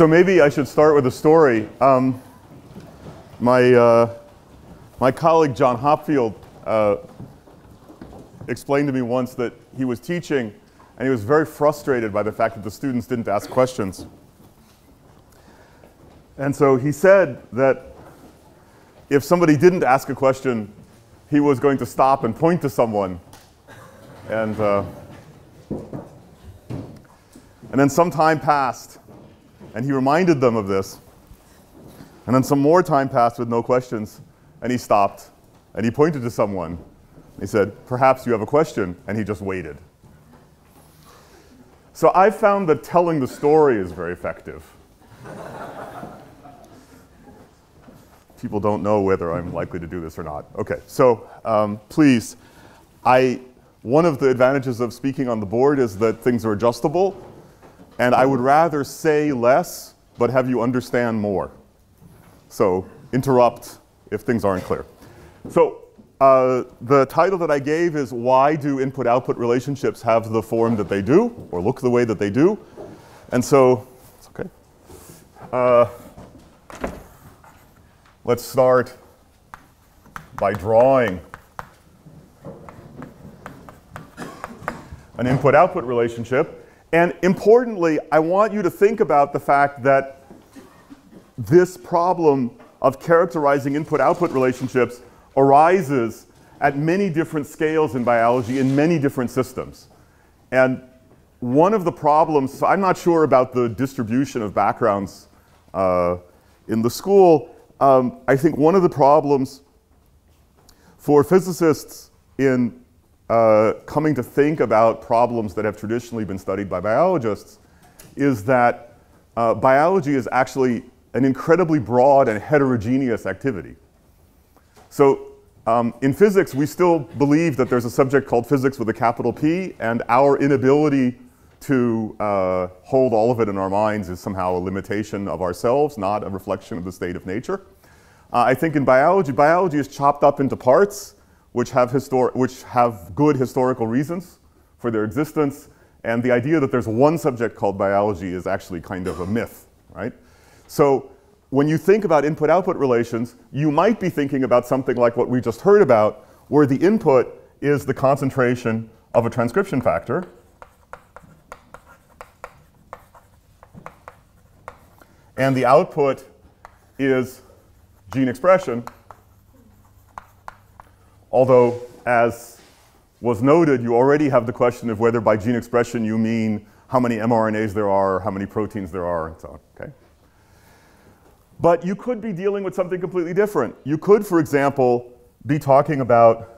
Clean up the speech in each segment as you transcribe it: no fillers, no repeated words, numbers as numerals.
So maybe I should start with a story. My colleague John Hopfield explained to me once that he was teaching and he was very frustrated by the fact that the students didn't ask questions. And so he said that if somebody didn't ask a question, he was going to stop and point to someone. And then some time passed, and he reminded them of this. And then some more time passed with no questions, and he stopped, and he pointed to someone. He said, "Perhaps you have a question," and he just waited. So I've found that telling the story is very effective. People don't know whether I'm likely to do this or not. Okay, so please, one of the advantages of speaking on the board is that things are adjustable, and I would rather say less, but have you understand more. So interrupt if things aren't clear. So the title that I gave is Why Do Input-Output Relationships Have the Form That They Do, or Look the Way That They Do? And so, it's okay. Let's start by drawing an input-output relationship. And importantly, I want you to think about the fact that this problem of characterizing input-output relationships arises at many different scales in biology in many different systems. And one of the problems, so I'm not sure about the distribution of backgrounds in the school. I think one of the problems for physicists in coming to think about problems that have traditionally been studied by biologists is that biology is actually an incredibly broad and heterogeneous activity. So in physics, we still believe that there's a subject called physics with a capital P, and our inability to hold all of it in our minds is somehow a limitation of ourselves, not a reflection of the state of nature. I think in biology, biology is chopped up into parts which have good historical reasons for their existence, and the idea that there's one subject called biology is actually kind of a myth, right? So when you think about input-output relations, you might be thinking about something like what we just heard about, where the input is the concentration of a transcription factor, and the output is gene expression, although, as was noted, you already have the question of whether by gene expression you mean how many mRNAs there are, how many proteins there are, and so on, okay? But you could be dealing with something completely different. You could, for example, be talking about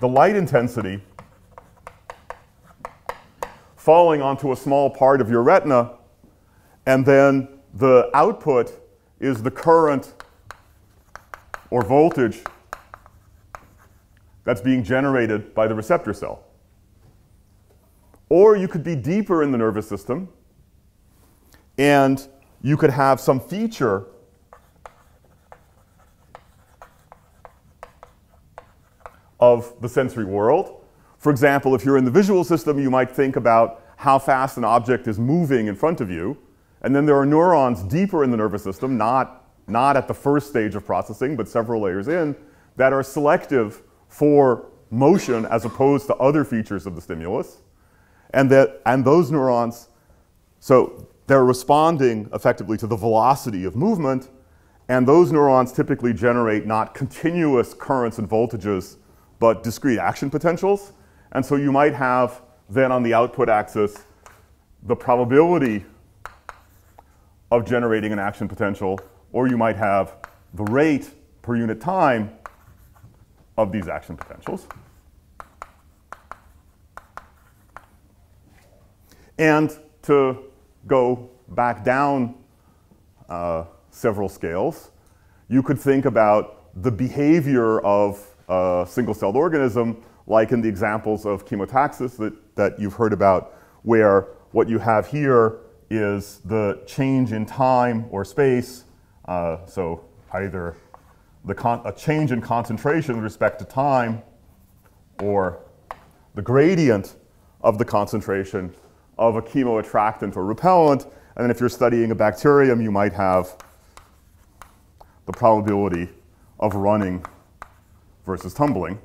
the light intensity falling onto a small part of your retina, and then the output is the current or voltage that's being generated by the receptor cell. Or you could be deeper in the nervous system, and you could have some feature of the sensory world. For example, if you're in the visual system, you might think about how fast an object is moving in front of you. And then there are neurons deeper in the nervous system, not at the first stage of processing, but several layers in, that are selective for motion as opposed to other features of the stimulus. And those neurons, so they're responding effectively to the velocity of movement, and those neurons typically generate not continuous currents and voltages, but discrete action potentials. And so you might have then on the output axis the probability of generating an action potential, or you might have the rate per unit time of these action potentials. And to go back down several scales, you could think about the behavior of a single-celled organism, like in the examples of chemotaxis that you've heard about, where what you have here is the change in time or space, so either a change in concentration with respect to time, or the gradient of the concentration of a chemoattractant or repellent. And then if you're studying a bacterium, you might have the probability of running versus tumbling.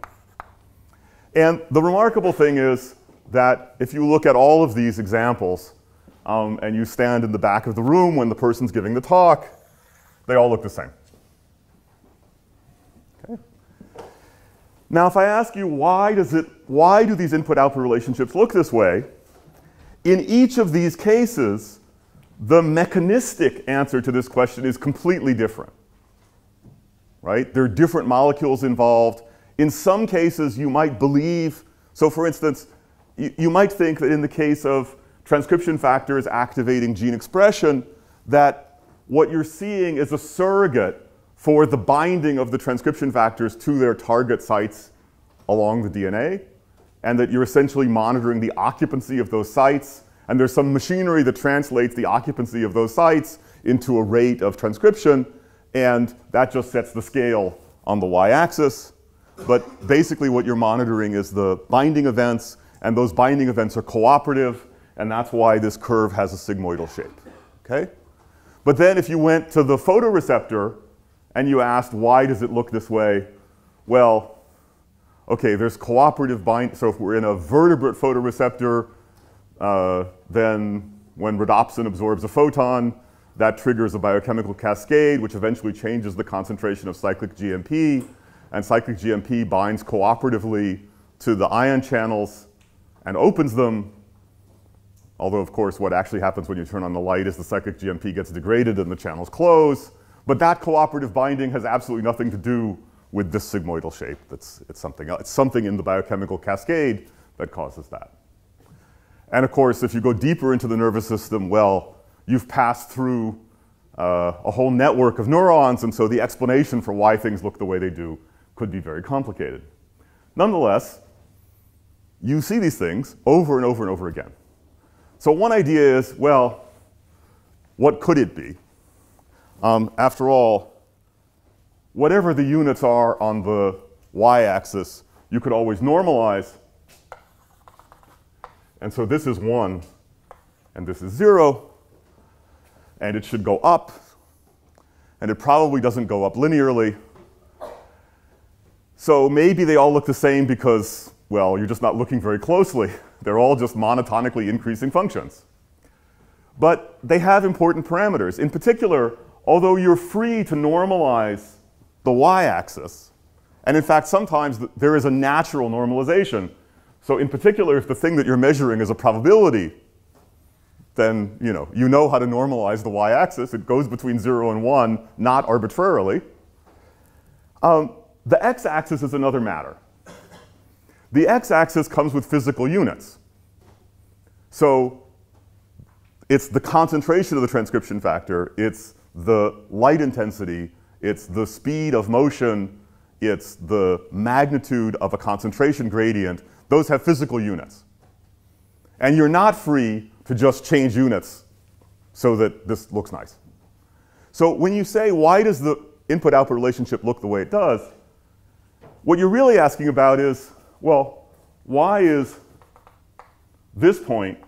And the remarkable thing is that if you look at all of these examples, and you stand in the back of the room when the person's giving the talk, they all look the same. Okay. Now, if I ask you why do these input-output relationships look this way, in each of these cases, the mechanistic answer to this question is completely different. Right? There are different molecules involved. In some cases, you might believe, so for instance, you might think that in the case of transcription factors activating gene expression, that what you're seeing is a surrogate for the binding of the transcription factors to their target sites along the DNA, and that you're essentially monitoring the occupancy of those sites, and there's some machinery that translates the occupancy of those sites into a rate of transcription, and that just sets the scale on the y-axis. But basically what you're monitoring is the binding events, and those binding events are cooperative, and that's why this curve has a sigmoidal shape. Okay? But then if you went to the photoreceptor and you asked, why does it look this way? Well, okay, there's cooperative binding. So if we're in a vertebrate photoreceptor, then when rhodopsin absorbs a photon, that triggers a biochemical cascade, which eventually changes the concentration of cyclic GMP. And cyclic GMP binds cooperatively to the ion channels and opens them. Although, of course, what actually happens when you turn on the light is the cyclic GMP gets degraded and the channels close. But that cooperative binding has absolutely nothing to do with this sigmoidal shape. It's something else. It's something in the biochemical cascade that causes that. And of course, if you go deeper into the nervous system, well, you've passed through a whole network of neurons, and so the explanation for why things look the way they do could be very complicated. Nonetheless, you see these things over and over and over again. So one idea is, well, what could it be? After all, whatever the units are on the y-axis, you could always normalize. And so this is 1, and this is 0. And it should go up. And it probably doesn't go up linearly. So maybe they all look the same because, well, you're just not looking very closely. They're all just monotonically increasing functions. But they have important parameters. In particular, although you're free to normalize the y-axis, and in fact, sometimes there is a natural normalization. So in particular, if the thing that you're measuring is a probability, then you know how to normalize the y-axis. It goes between 0 and 1, not arbitrarily. The x-axis is another matter. The x-axis comes with physical units. So it's the concentration of the transcription factor, it's the light intensity, it's the speed of motion, it's the magnitude of a concentration gradient. Those have physical units. And you're not free to just change units so that this looks nice. So when you say, why does the input-output relationship look the way it does, what you're really asking about is, well, why is this point,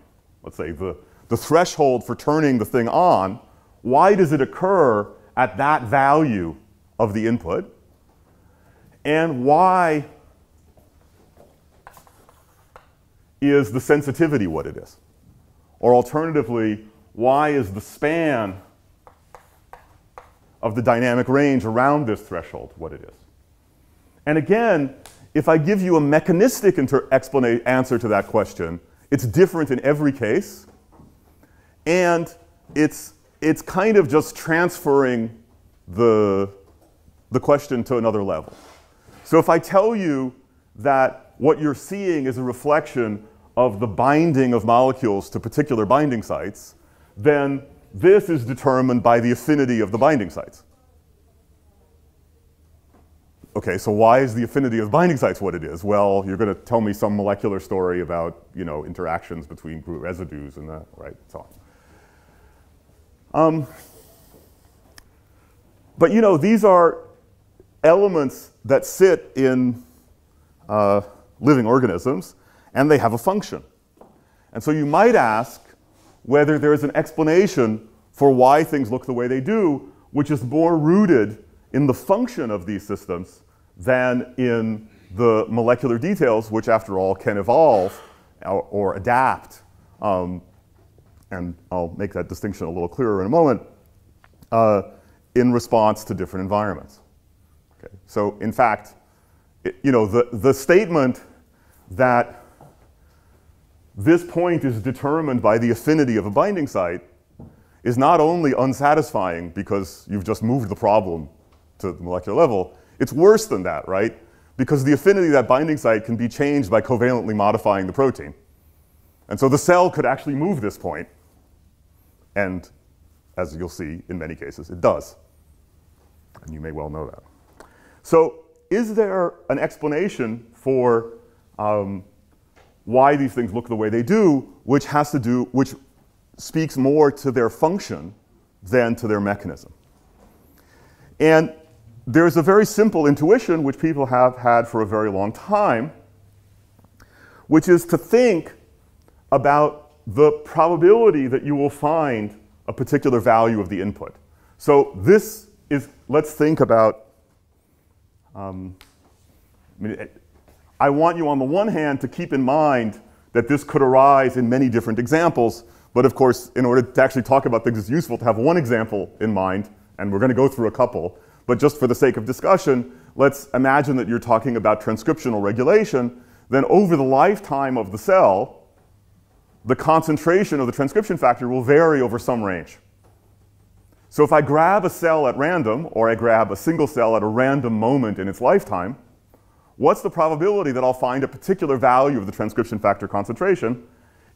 let's say the threshold for turning the thing on, why does it occur at that value of the input? And why is the sensitivity what it is? Or alternatively, why is the span of the dynamic range around this threshold what it is? And again, if I give you a mechanistic answer to that question, it's different in every case. And it's kind of just transferring the question to another level. So if I tell you that what you're seeing is a reflection of the binding of molecules to particular binding sites, then this is determined by the affinity of the binding sites. Okay, so why is the affinity of binding sites what it is? Well, you're going to tell me some molecular story about, interactions between group residues and that, right? So on. But these are elements that sit in living organisms, and they have a function. And so you might ask whether there is an explanation for why things look the way they do, which is more rooted in the function of these systems than in the molecular details, which after all can evolve or adapt. And I'll make that distinction a little clearer in a moment, in response to different environments. Okay. So in fact, the statement that this point is determined by the affinity of a binding site is not only unsatisfying because you've just moved the problem to the molecular level, it's worse than that, right? Because the affinity of that binding site can be changed by covalently modifying the protein. And so the cell could actually move this point. And as you'll see, in many cases, it does. And you may well know that. So is there an explanation for why these things look the way they do, which speaks more to their function than to their mechanism? And there's a very simple intuition, which people have had for a very long time, which is to think about the probability that you will find a particular value of the input. So this is, let's think about, I want you on the one hand to keep in mind that this could arise in many different examples, but of course, in order to actually talk about things, it's useful to have one example in mind, and we're going to go through a couple. But just for the sake of discussion, let's imagine that you're talking about transcriptional regulation. Then over the lifetime of the cell, the concentration of the transcription factor will vary over some range. So if I grab a cell at random, or I grab a single cell at a random moment in its lifetime, what's the probability that I'll find a particular value of the transcription factor concentration?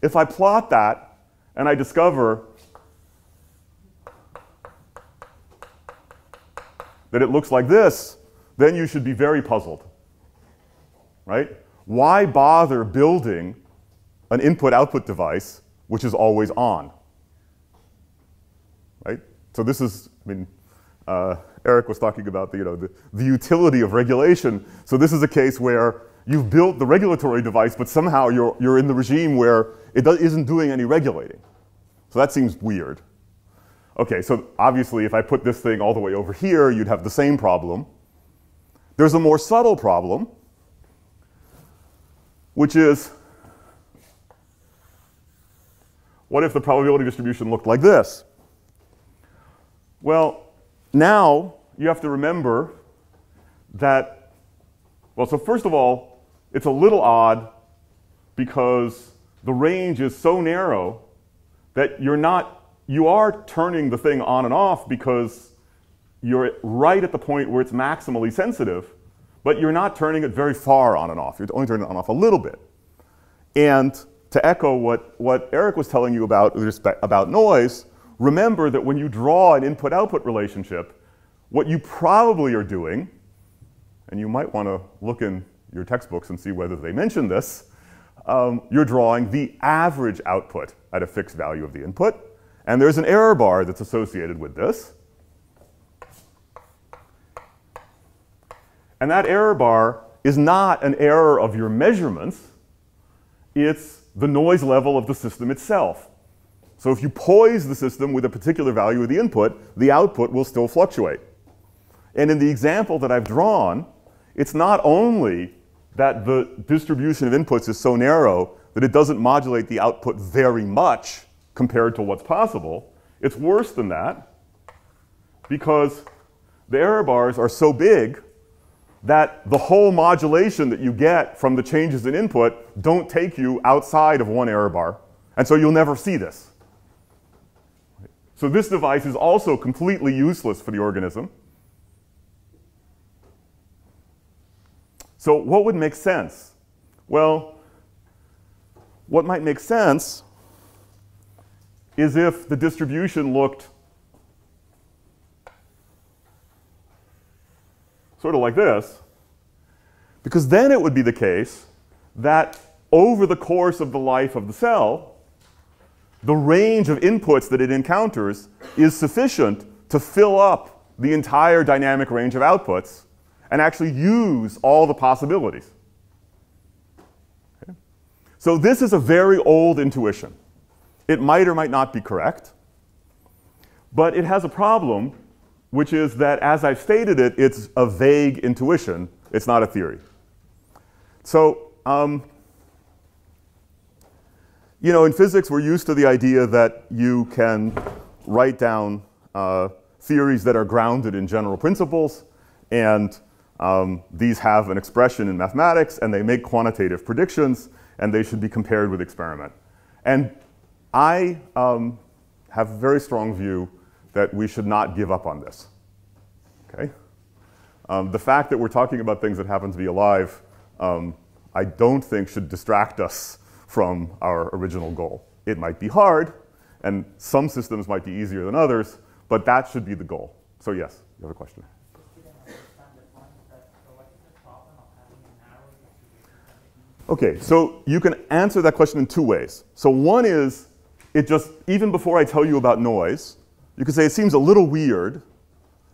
If I plot that and I discover that it looks like this, then you should be very puzzled, right? Why bother building an input-output device which is always on, right? So this is, Eric was talking about the utility of regulation. So this is a case where you've built the regulatory device, but somehow you're in the regime where it isn't doing any regulating. So that seems weird. Okay, so obviously if I put this thing all the way over here, you'd have the same problem. There's a more subtle problem, which is, what if the probability distribution looked like this? Well, now you have to remember that, well, so first of all, it's a little odd because the range is so narrow that you are turning the thing on and off because you're right at the point where it's maximally sensitive, but you're not turning it very far on and off. You're only turning it on and off a little bit. And to echo what Eric was telling you about noise, remember that when you draw an input-output relationship, what you probably are doing, and you might want to look in your textbooks and see whether they mention this, you're drawing the average output at a fixed value of the input. And there's an error bar that's associated with this. And that error bar is not an error of your measurements. It's the noise level of the system itself. So if you poise the system with a particular value of the input, the output will still fluctuate. And in the example that I've drawn, it's not only that the distribution of inputs is so narrow that it doesn't modulate the output very much compared to what's possible. It's worse than that because the error bars are so big that the whole modulation that you get from the changes in input don't take you outside of one error bar. And so you'll never see this. So this device is also completely useless for the organism. So what would make sense? Well, what might make sense is if the distribution looked sort of like this, because then it would be the case that over the course of the life of the cell, the range of inputs that it encounters is sufficient to fill up the entire dynamic range of outputs and actually use all the possibilities. Okay? So this is a very old intuition. It might or might not be correct, but it has a problem, which is that as I've stated it, it's a vague intuition. It's not a theory. So, you know, in physics, we're used to the idea that you can write down theories that are grounded in general principles, and these have an expression in mathematics, and they make quantitative predictions, and they should be compared with experiment. And I have a very strong view that we should not give up on this. Okay? The fact that we're talking about things that happen to be alive, I don't think should distract us from our original goal. It might be hard, and some systems might be easier than others, but that should be the goal. So yes, you have a question? Okay, so you can answer that question in two ways. So one is, it just, even before I tell you about noise, you could say it seems a little weird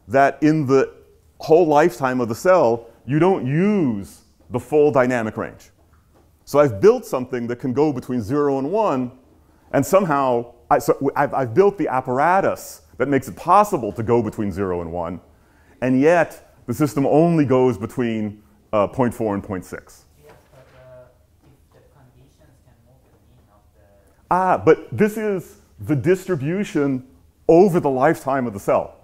that in the whole lifetime of the cell, you don't use the full dynamic range. So I've built something that can go between 0 and 1, and somehow I've built the apparatus that makes it possible to go between 0 and 1, and yet the system only goes between 0.4 and 0.6. Yes, but if the conditions can move the mean of the... But this is the distribution over the lifetime of the cell,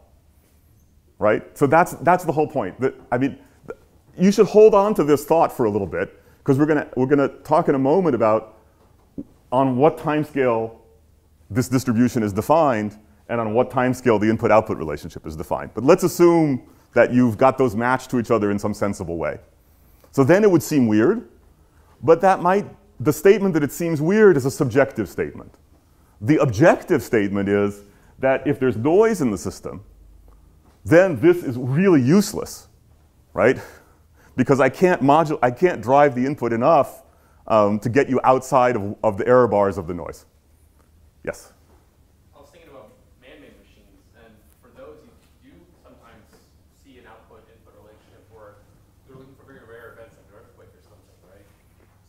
right? So that's the whole point. I mean, you should hold on to this thought for a little bit, because we're gonna talk in a moment about on what timescale this distribution is defined, and on what timescale the input-output relationship is defined. But let's assume that you've got those matched to each other in some sensible way. So then it would seem weird, but the statement that it seems weird is a subjective statement. The objective statement is that if there's noise in the system, then this is really useless, right? Because I can't drive the input enough to get you outside of the error bars of the noise. Yes? I was thinking about man-made machines, and for those, you do sometimes see an output-input relationship where they're looking for very rare events like an earthquake or something, right?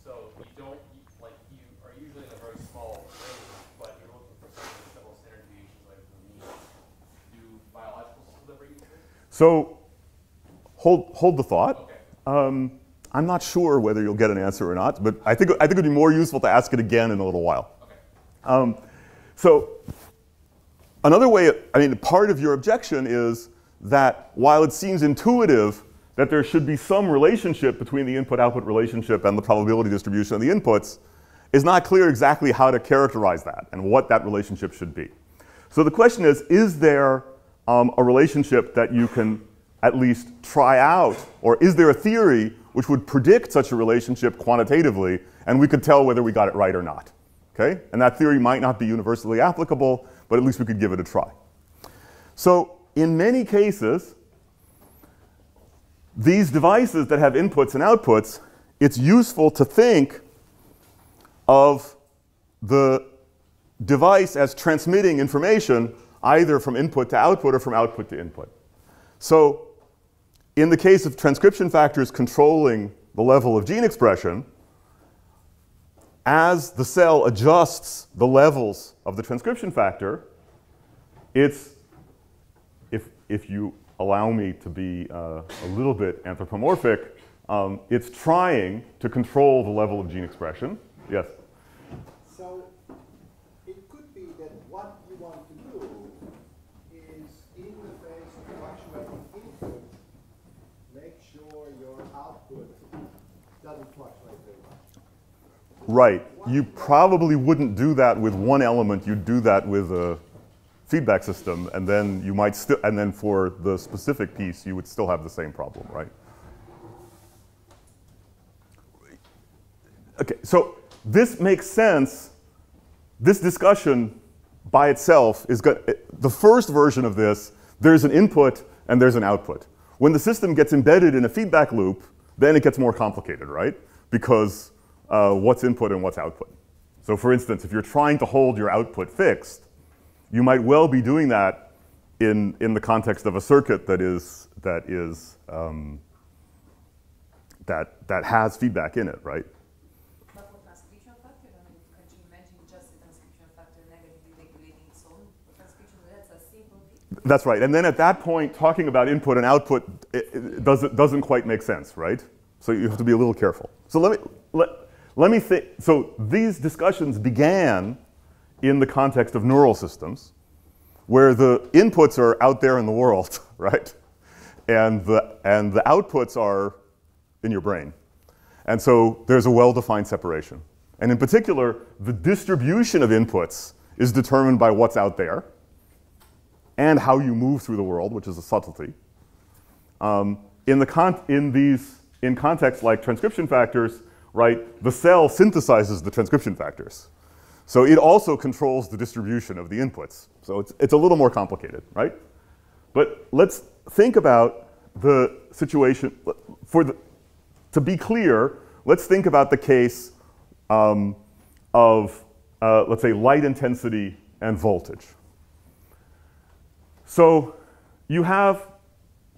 So you don't, like, you are usually in a very small range, but you're looking for something with several standard deviations away from the mean. Do biological systems ever use this? So hold the thought. Okay. I'm not sure whether you'll get an answer or not, but I think it would be more useful to ask it again in a little while. Okay. So another way, I mean, part of your objection is that while it seems intuitive that there should be some relationship between the input-output relationship and the probability distribution of the inputs, it's not clear exactly how to characterize that and what that relationship should be. So the question is there a relationship that you can at least try out, or is there a theory which would predict such a relationship quantitatively, and we could tell whether we got it right or not? Okay? And that theory might not be universally applicable, but at least we could give it a try. So in many cases, these devices that have inputs and outputs, it's useful to think of the device as transmitting information either from input to output or from output to input. So in the case of transcription factors controlling the level of gene expression, as the cell adjusts the levels of the transcription factor, it's, if you allow me to be a little bit anthropomorphic, it's trying to control the level of gene expression. Yes? So it could be that what you want to do is, in the face of fluctuating input, make sure your output doesn't fluctuate very much. Right. You probably wouldn't do that with one element. You'd do that with a feedback system, and then you might still, and then for the specific piece, you would still have the same problem, right? Okay, so this makes sense. This discussion by itself is good. The first version of this, there's an input and there's an output. When the system gets embedded in a feedback loop, then it gets more complicated, right? Because what's input and what's output. So for instance, if you're trying to hold your output fixed, you might well be doing that in the context of a circuit that has feedback in it, right? But what has feature effect? That's right. And then at that point, talking about input and output doesn't quite make sense, right? So you have to be a little careful. So let me think. So these discussions began in the context of neural systems, where the inputs are out there in the world, right? And the outputs are in your brain. And so there's a well-defined separation. And in particular, the distribution of inputs is determined by what's out there and how you move through the world, which is a subtlety. In contexts like transcription factors, right, the cell synthesizes the transcription factors. So it also controls the distribution of the inputs. So it's a little more complicated, right? But let's think about the situation. To be clear, let's think about the case of, let's say, light intensity and voltage. So you have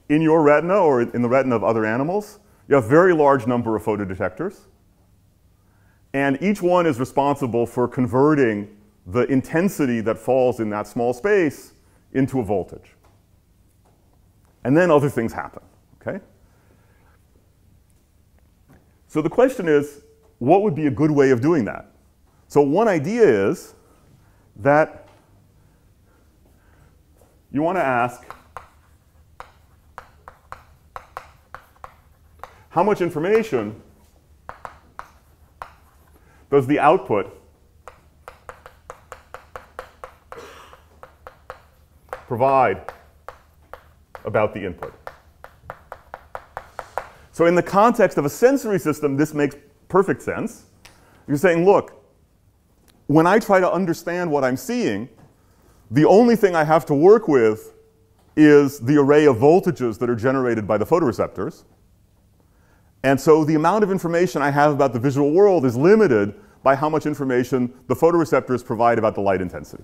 in your retina or in the retina of other animals, you have a very large number of photodetectors. And each one is responsible for converting the intensity that falls in that small space into a voltage. And then other things happen, okay? So the question is, what would be a good way of doing that? So one idea is that you want to ask, how much information does the output provide about the input? So in the context of a sensory system, this makes perfect sense. You're saying, look, when I try to understand what I'm seeing, the only thing I have to work with is the array of voltages that are generated by the photoreceptors. And so the amount of information I have about the visual world is limited by how much information the photoreceptors provide about the light intensity.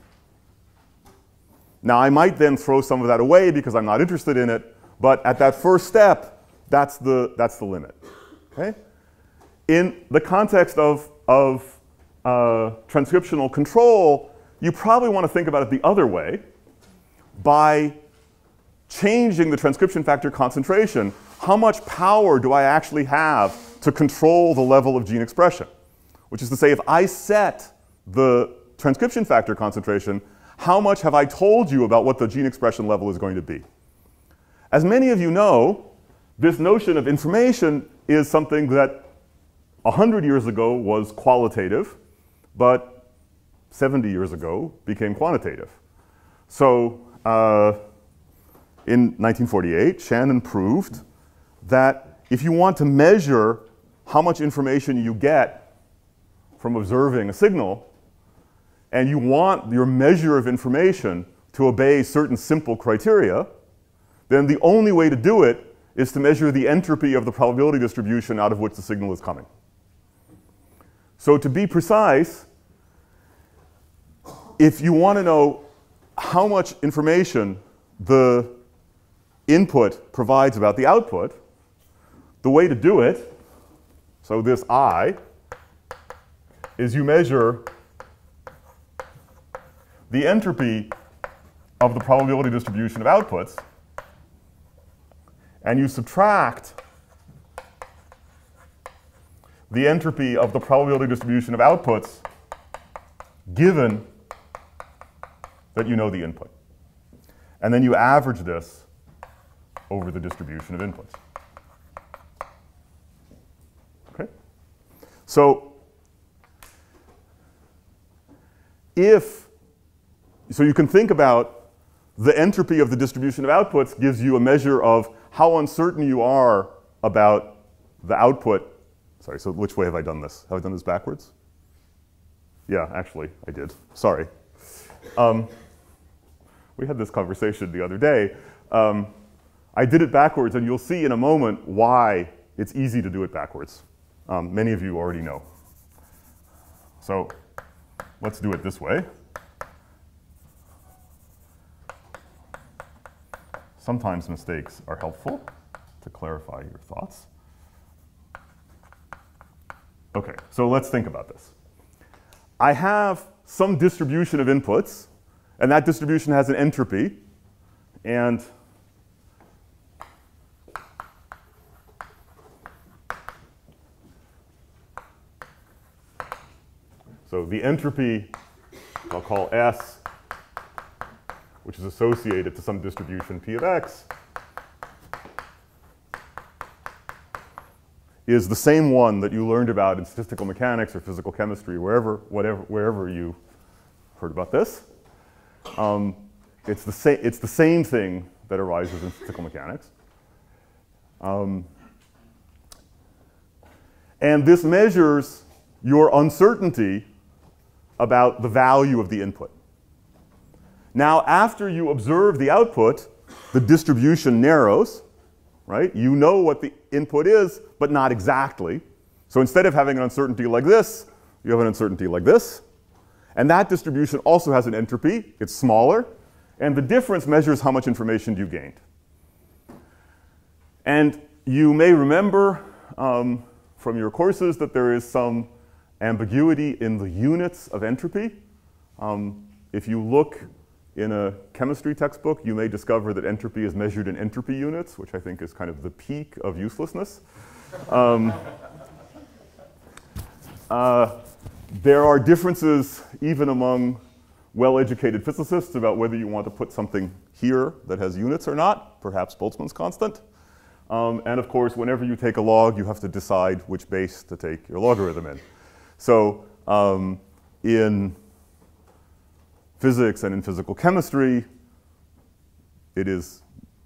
Now, I might then throw some of that away because I'm not interested in it, but at that first step, that's the limit, okay? In the context of transcriptional control, you probably want to think about it the other way. By changing the transcription factor concentration, how much power do I actually have to control the level of gene expression? Which is to say, if I set the transcription factor concentration, how much have I told you about what the gene expression level is going to be? As many of you know, this notion of information is something that 100 years ago was qualitative, but 70 years ago became quantitative. So in 1948, Shannon proved that if you want to measure how much information you get from observing a signal, and you want your measure of information to obey certain simple criteria, then the only way to do it is to measure the entropy of the probability distribution out of which the signal is coming. So to be precise, if you want to know how much information the input provides about the output, the way to do it, so this I, is you measure the entropy of the probability distribution of outputs, and you subtract the entropy of the probability distribution of outputs given that you know the input. And then you average this over the distribution of inputs. Okay? So you can think about the entropy of the distribution of outputs gives you a measure of how uncertain you are about the output. Sorry, so which way have I done this? Have I done this backwards? Yeah, actually, I did. Sorry. We had this conversation the other day. I did it backwards, and you'll see in a moment why it's easy to do it backwards. Many of you already know. So let's do it this way. Sometimes mistakes are helpful to clarify your thoughts. Okay, so let's think about this. I have some distribution of inputs, and that distribution has an entropy. And so the entropy, I'll call S, which is associated to some distribution P of X, is the same one that you learned about in statistical mechanics or physical chemistry, wherever you heard about this. It's the same thing that arises in statistical mechanics. And this measures your uncertainty about the value of the input. Now, after you observe the output, the distribution narrows, right? You know what the input is, but not exactly. So instead of having an uncertainty like this, you have an uncertainty like this. And that distribution also has an entropy. It's smaller. And the difference measures how much information you gained. And you may remember from your courses that there is some ambiguity in the units of entropy. If you look in a chemistry textbook, you may discover that entropy is measured in entropy units, which I think is kind of the peak of uselessness. There are differences even among well-educated physicists about whether you want to put something here that has units or not, perhaps Boltzmann's constant. And of course, whenever you take a log, you have to decide which base to take your logarithm in. So in physics and in physical chemistry, it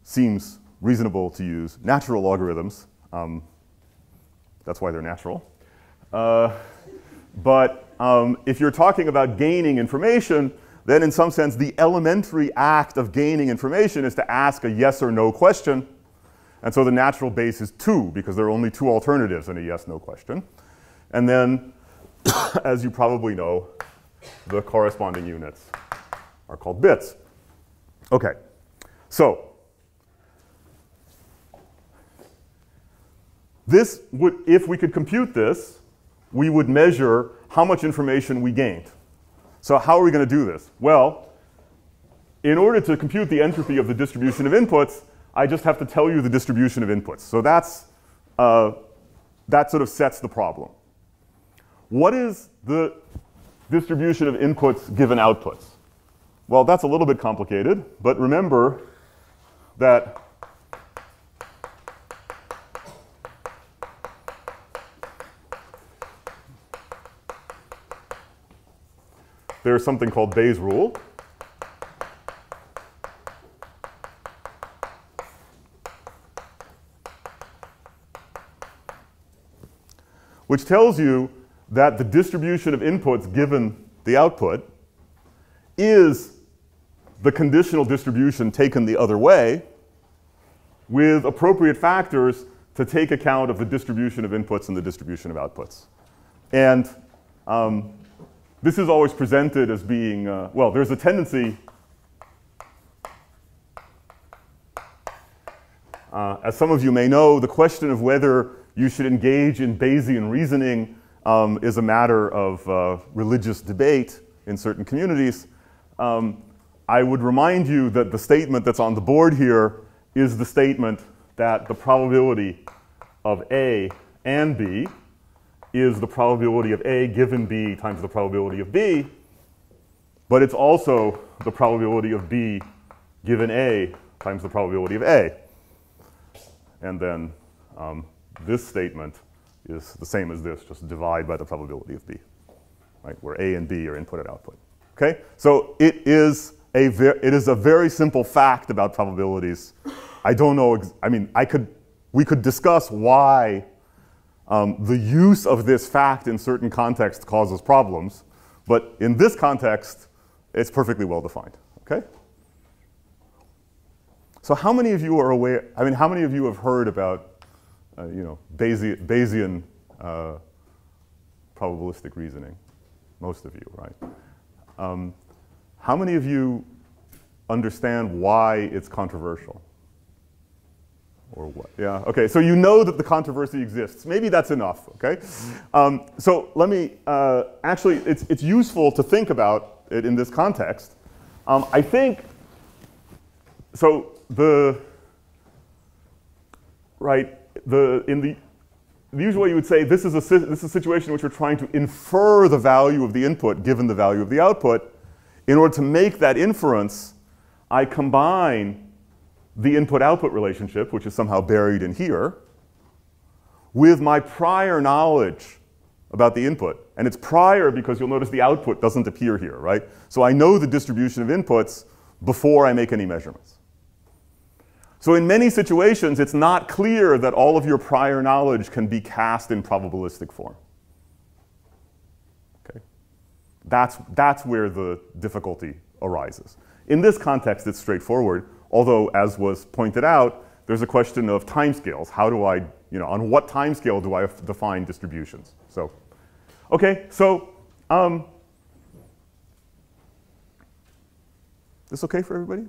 seems reasonable to use natural logarithms. That's why they're natural. But if you're talking about gaining information, then in some sense, the elementary act of gaining information is to ask a yes or no question. And so the natural base is 2, because there are only 2 alternatives in a yes-no question. And then, as you probably know, the corresponding units are called bits. OK, so this would, if we could compute this, we would measure how much information we gained. So how are we going to do this? Well, in order to compute the entropy of the distribution of inputs, I just have to tell you the distribution of inputs. So that sort of sets the problem. What is the distribution of inputs given outputs? Well, that's a little bit complicated, but remember that there's something called Bayes' rule. Which tells you that the distribution of inputs given the output is the conditional distribution taken the other way with appropriate factors to take account of the distribution of inputs and the distribution of outputs. And this is always presented as being, well, there's a tendency, as some of you may know, the question of whether you should engage in Bayesian reasoning is a matter of religious debate in certain communities. I would remind you that the statement that's on the board here is the statement that the probability of A and B is the probability of A given B times the probability of B, but it's also the probability of B given A times the probability of A. And then this statement is the same as this, just divide by the probability of B, right, where A and B are input and output. Okay? So it is a very simple fact about probabilities. I don't know, I mean, we could discuss why the use of this fact in certain contexts causes problems, but in this context, it's perfectly well defined. Okay? So how many of you are aware, I mean, how many of you have heard about Bayesian probabilistic reasoning? Most of you, right? How many of you understand why it's controversial? Or what? Yeah, okay, so you know that the controversy exists. Maybe that's enough, okay? So let me, actually, it's useful to think about it in this context. I think so the usual way you would say this is a situation in which we're trying to infer the value of the input given the value of the output. In order to make that inference, I combine the input-output relationship, which is somehow buried in here, with my prior knowledge about the input. And it's prior because you'll notice the output doesn't appear here, right? So I know the distribution of inputs before I make any measurements. So in many situations, it's not clear that all of your prior knowledge can be cast in probabilistic form. Okay? That's where the difficulty arises. In this context, it's straightforward, although, as was pointed out, there's a question of timescales. How do I, on what timescale do I define distributions? So, okay, so, this okay for everybody?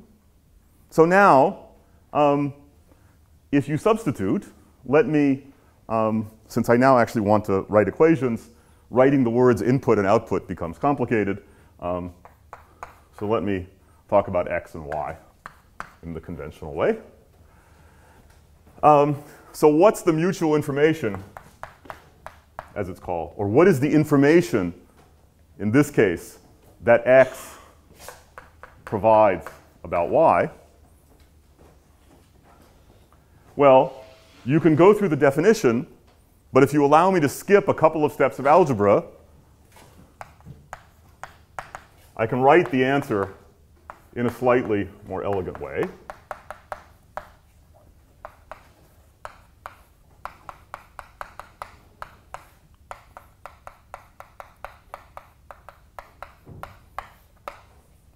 So now, if you substitute, let me, since I now actually want to write equations, writing the words input and output becomes complicated. So let me talk about x and y in the conventional way. So what's the mutual information, as it's called? Or what is the information, in this case, that x provides about y? Well, you can go through the definition, but if you allow me to skip a couple of steps of algebra, I can write the answer in a slightly more elegant way.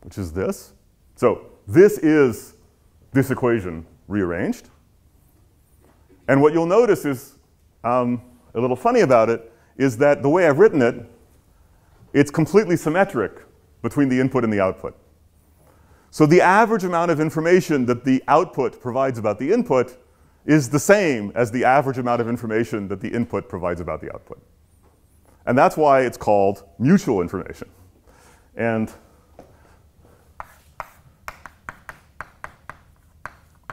Which is this. So this is this equation rearranged. And what you'll notice is a little funny about it is that the way I've written it, it's completely symmetric between the input and the output. So the average amount of information that the output provides about the input is the same as the average amount of information that the input provides about the output. And that's why it's called mutual information. And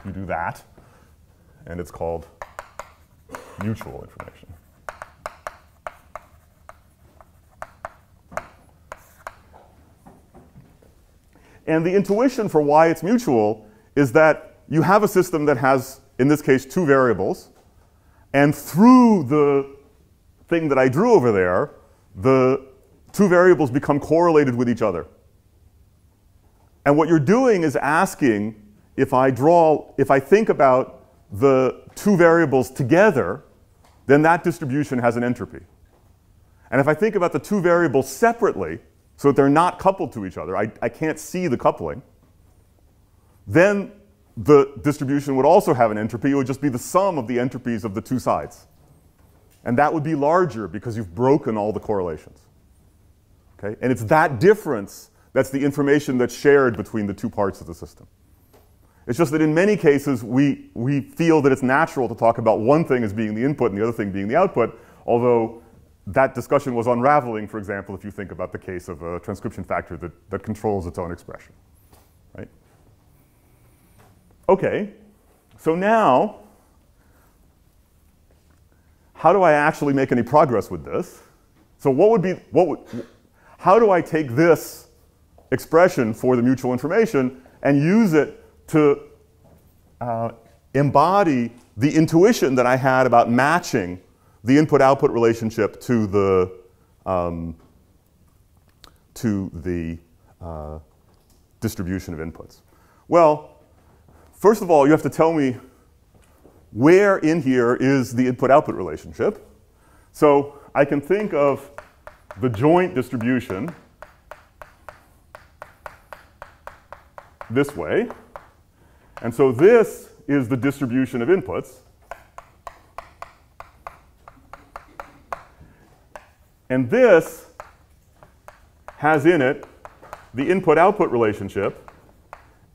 you do that, and it's called mutual information. And the intuition for why it's mutual is that you have a system that has, in this case, two variables. And through the thing that I drew over there, the two variables become correlated with each other. And what you're doing is asking, if I think about the two variables together, then that distribution has an entropy. And if I think about the two variables separately, so that they're not coupled to each other, I can't see the coupling, then the distribution would also have an entropy. It would just be the sum of the entropies of the two sides. And that would be larger because you've broken all the correlations. Okay? And it's that difference that's the information that's shared between the two parts of the system. It's just that in many cases, we feel that it's natural to talk about one thing as being the input and the other thing being the output, although that discussion was unraveling, for example, if you think about the case of a transcription factor that controls its own expression. Right? Okay, so now, how do I actually make any progress with this? So how do I take this expression for the mutual information and use it to embody the intuition that I had about matching the input-output relationship to the distribution of inputs? Well, first of all, you have to tell me where in here is the input-output relationship. So I can think of the joint distribution this way. And so this is the distribution of inputs. And this has in it the input-output relationship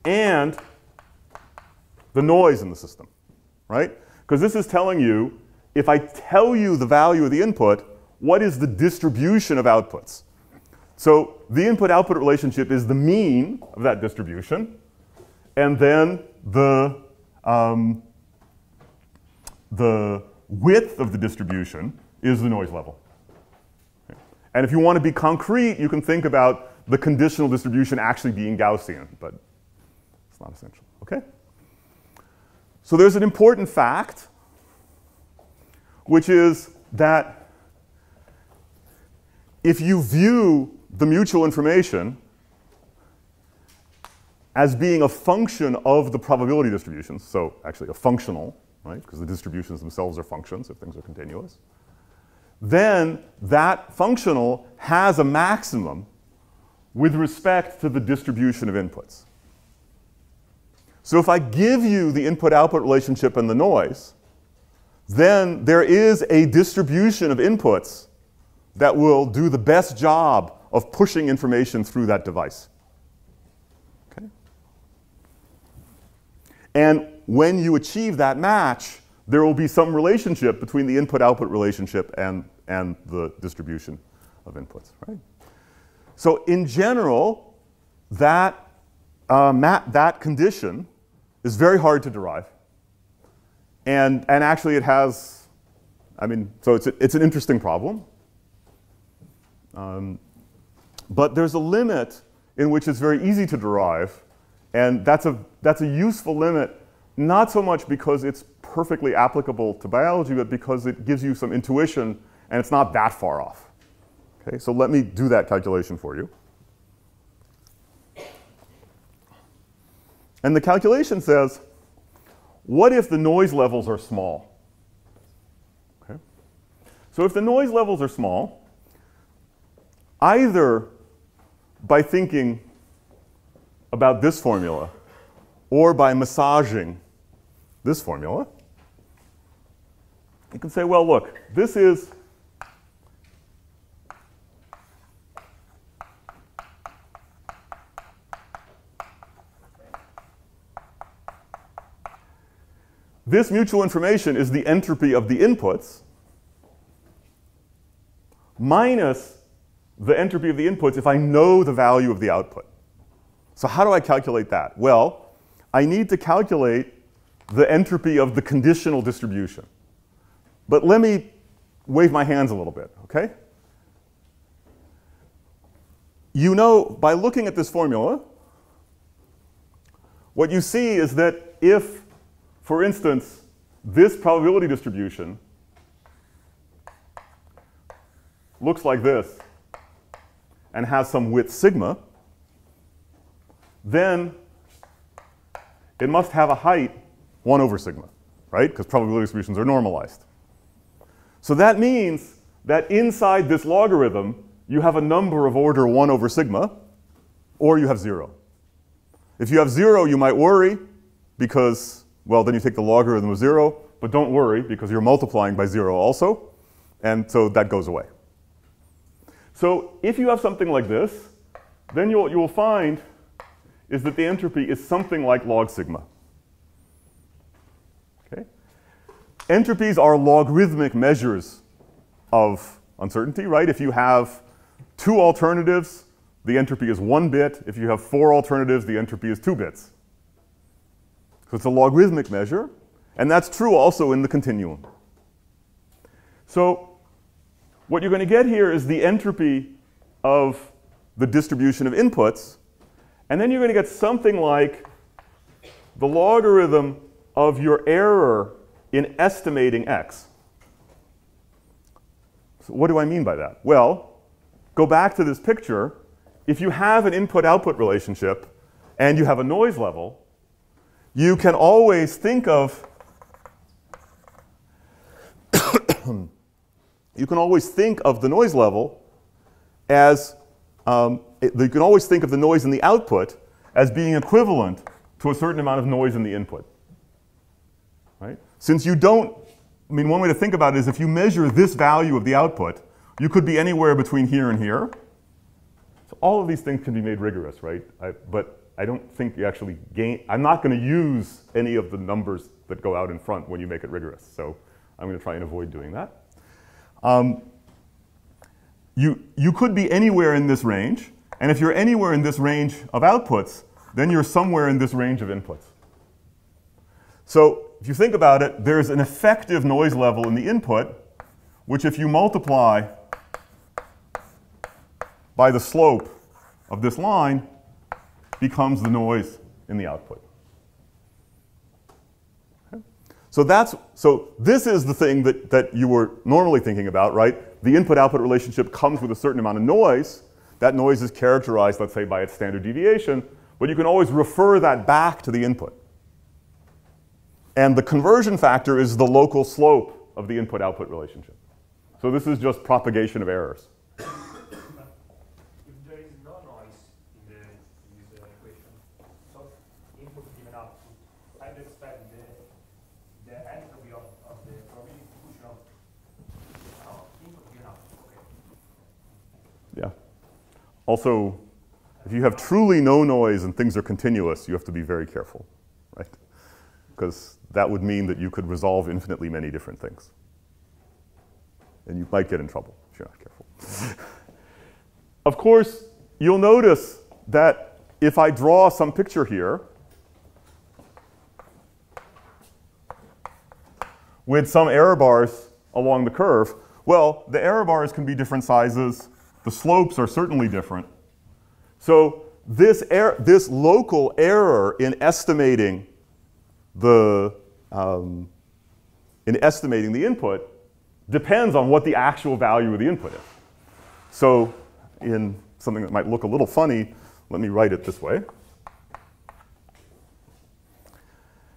and the noise in the system, right? Because this is telling you, if I tell you the value of the input, what is the distribution of outputs? So the input-output relationship is the mean of that distribution, and then the width of the distribution is the noise level. Okay. And if you want to be concrete, you can think about the conditional distribution actually being Gaussian, but it's not essential. Okay? So there's an important fact, which is that if you view the mutual information as being a function of the probability distributions, so actually a functional, right, because the distributions themselves are functions if things are continuous, then that functional has a maximum with respect to the distribution of inputs. So if I give you the input-output relationship and the noise, then there is a distribution of inputs that will do the best job of pushing information through that device. Okay? And when you achieve that match, there will be some relationship between the input-output relationship and the distribution of inputs, right? So in general, that condition is very hard to derive. And actually it has, I mean, so it's an interesting problem. But there's a limit in which it's very easy to derive. And that's a useful limit, not so much because it's perfectly applicable to biology, but because it gives you some intuition and it's not that far off. Okay, so let me do that calculation for you. And the calculation says, what if the noise levels are small? Okay. So if the noise levels are small, either by thinking about this formula or by massaging this formula, you can say, well, look, this is this mutual information is the entropy of the inputs minus the entropy of the inputs if I know the value of the output. So how do I calculate that? Well, I need to calculate the entropy of the conditional distribution. But let me wave my hands a little bit, okay? You know, by looking at this formula, what you see is that if, for instance, this probability distribution looks like this and has some width sigma, then it must have a height 1 over sigma, right? Because probability distributions are normalized. So that means that inside this logarithm, you have a number of order 1 over sigma, or you have 0. If you have 0, you might worry because, well, then you take the logarithm of 0, but don't worry because you're multiplying by 0 also, and so that goes away. So if you have something like this, then you will find is that the entropy is something like log sigma. Okay? Entropies are logarithmic measures of uncertainty, right? If you have 2 alternatives, the entropy is 1 bit. If you have 4 alternatives, the entropy is 2 bits. So it's a logarithmic measure, and that's true also in the continuum. So what you're going to get here is the entropy of the distribution of inputs, and then you're going to get something like the logarithm of your error in estimating x. So what do I mean by that? Well, go back to this picture. If you have an input-output relationship and you have a noise level, you can always think of you can always think of the noise level as you can always think of the noise in the output as being equivalent to a certain amount of noise in the input. Right? Since you don't, I mean, one way to think about it is if you measure this value of the output, you could be anywhere between here and here. So all of these things can be made rigorous, right? But I don't think you actually gain. I'm not going to use any of the numbers that go out in front when you make it rigorous. So I'm going to try and avoid doing that. You could be anywhere in this range. And if you're anywhere in this range of outputs, then you're somewhere in this range of inputs. So if you think about it, there's an effective noise level in the input, which if you multiply by the slope of this line, becomes the noise in the output. Okay? So this is the thing that you were normally thinking about, right? The input-output relationship comes with a certain amount of noise. That noise is characterized, let's say, by its standard deviation, but you can always refer that back to the input. And the conversion factor is the local slope of the input-output relationship. So this is just propagation of errors. If there is no noise in this equation, so input given output, I'd expect the entropy of the probability distribution of input given output. Okay. Yeah. Also, if you have truly no noise and things are continuous, you have to be very careful, right? Because that would mean that you could resolve infinitely many different things. And you might get in trouble if you're not careful. Of course, you'll notice that if I draw some picture here with some error bars along the curve, well, the error bars can be different sizes. The slopes are certainly different. So this local error in estimating the input depends on what the actual value of the input is. So in something that might look a little funny, let me write it this way.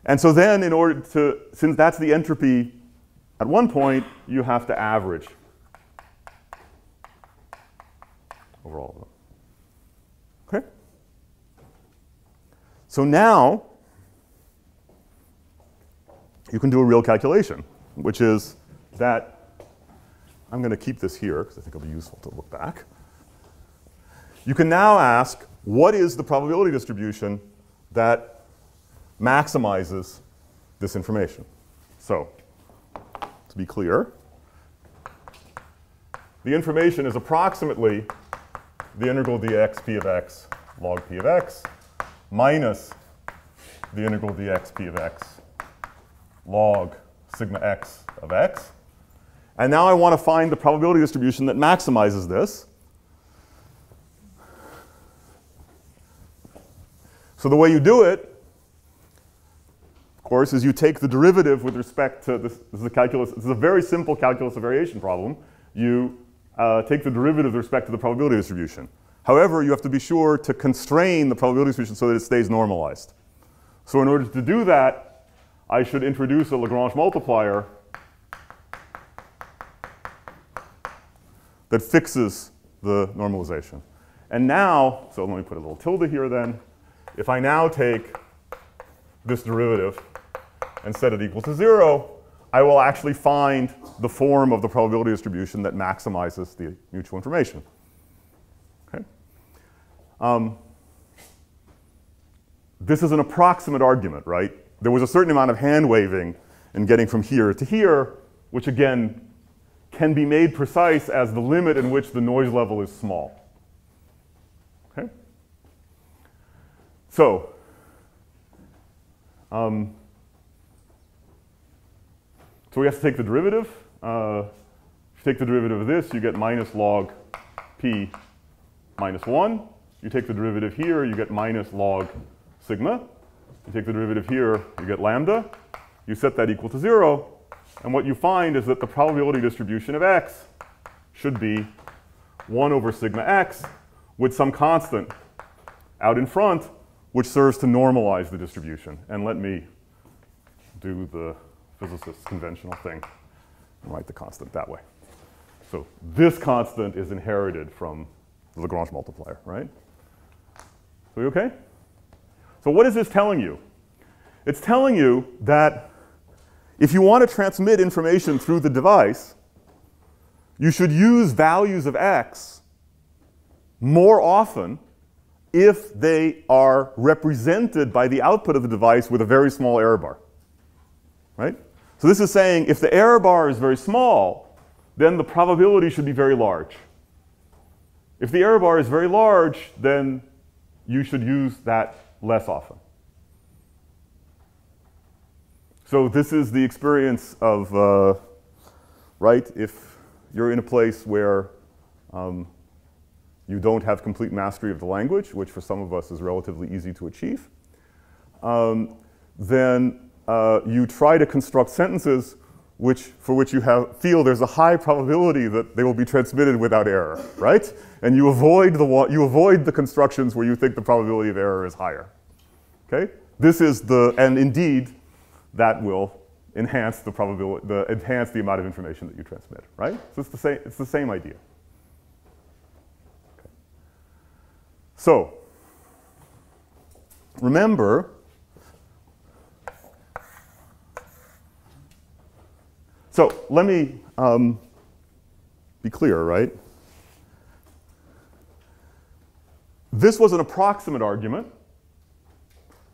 And so then in order to, since that's the entropy at one point, you have to average over all of them. Okay? So now you can do a real calculation, which is that I'm going to keep this here because I think it'll be useful to look back. You can now ask, what is the probability distribution that maximizes this information? So, to be clear, the information is approximately the integral dx p of x log p of x minus the integral dx p of x log sigma x of x. And now I want to find the probability distribution that maximizes this. So the way you do it, of course, is you take the derivative with respect to this. This is a calculus. This is a very simple calculus of variation problem. You take the derivative with respect to the probability distribution. However, you have to be sure to constrain the probability distribution so that it stays normalized. So in order to do that, I should introduce a Lagrange multiplier that fixes the normalization. And now, so let me put a little tilde here then. If I now take this derivative and set it equal to 0, I will actually find the form of the probability distribution that maximizes the mutual information. Okay? This is an approximate argument, right? There was a certain amount of hand waving in getting from here to here, which again can be made precise as the limit in which the noise level is small. Okay? So, so we have to take the derivative. If you take the derivative of this, you get minus log p minus 1. You take the derivative here, you get minus log sigma. You take the derivative here, you get lambda. You set that equal to 0. And what you find is that the probability distribution of x should be 1 over sigma x with some constant out in front, which serves to normalize the distribution. And let me do the physicist's conventional thing and write the constant that way. So this constant is inherited from the Lagrange multiplier, right? So we okay? So what is this telling you? It's telling you that if you want to transmit information through the device, you should use values of x more often if they are represented by the output of the device with a very small error bar. Right? So this is saying if the error bar is very small, then the probability should be very large. If the error bar is very large, then you should use that less often. So this is the experience of, right, if you're in a place where you don't have complete mastery of the language, which for some of us is relatively easy to achieve, then you try to construct sentences for which you feel there's a high probability that they will be transmitted without error, right? And you avoid the constructions where you think the probability of error is higher. Okay? This is and indeed, that will enhance the probability, enhance the amount of information that you transmit, right? So it's the same idea. Okay. So remember, so let me be clear, right? This was an approximate argument.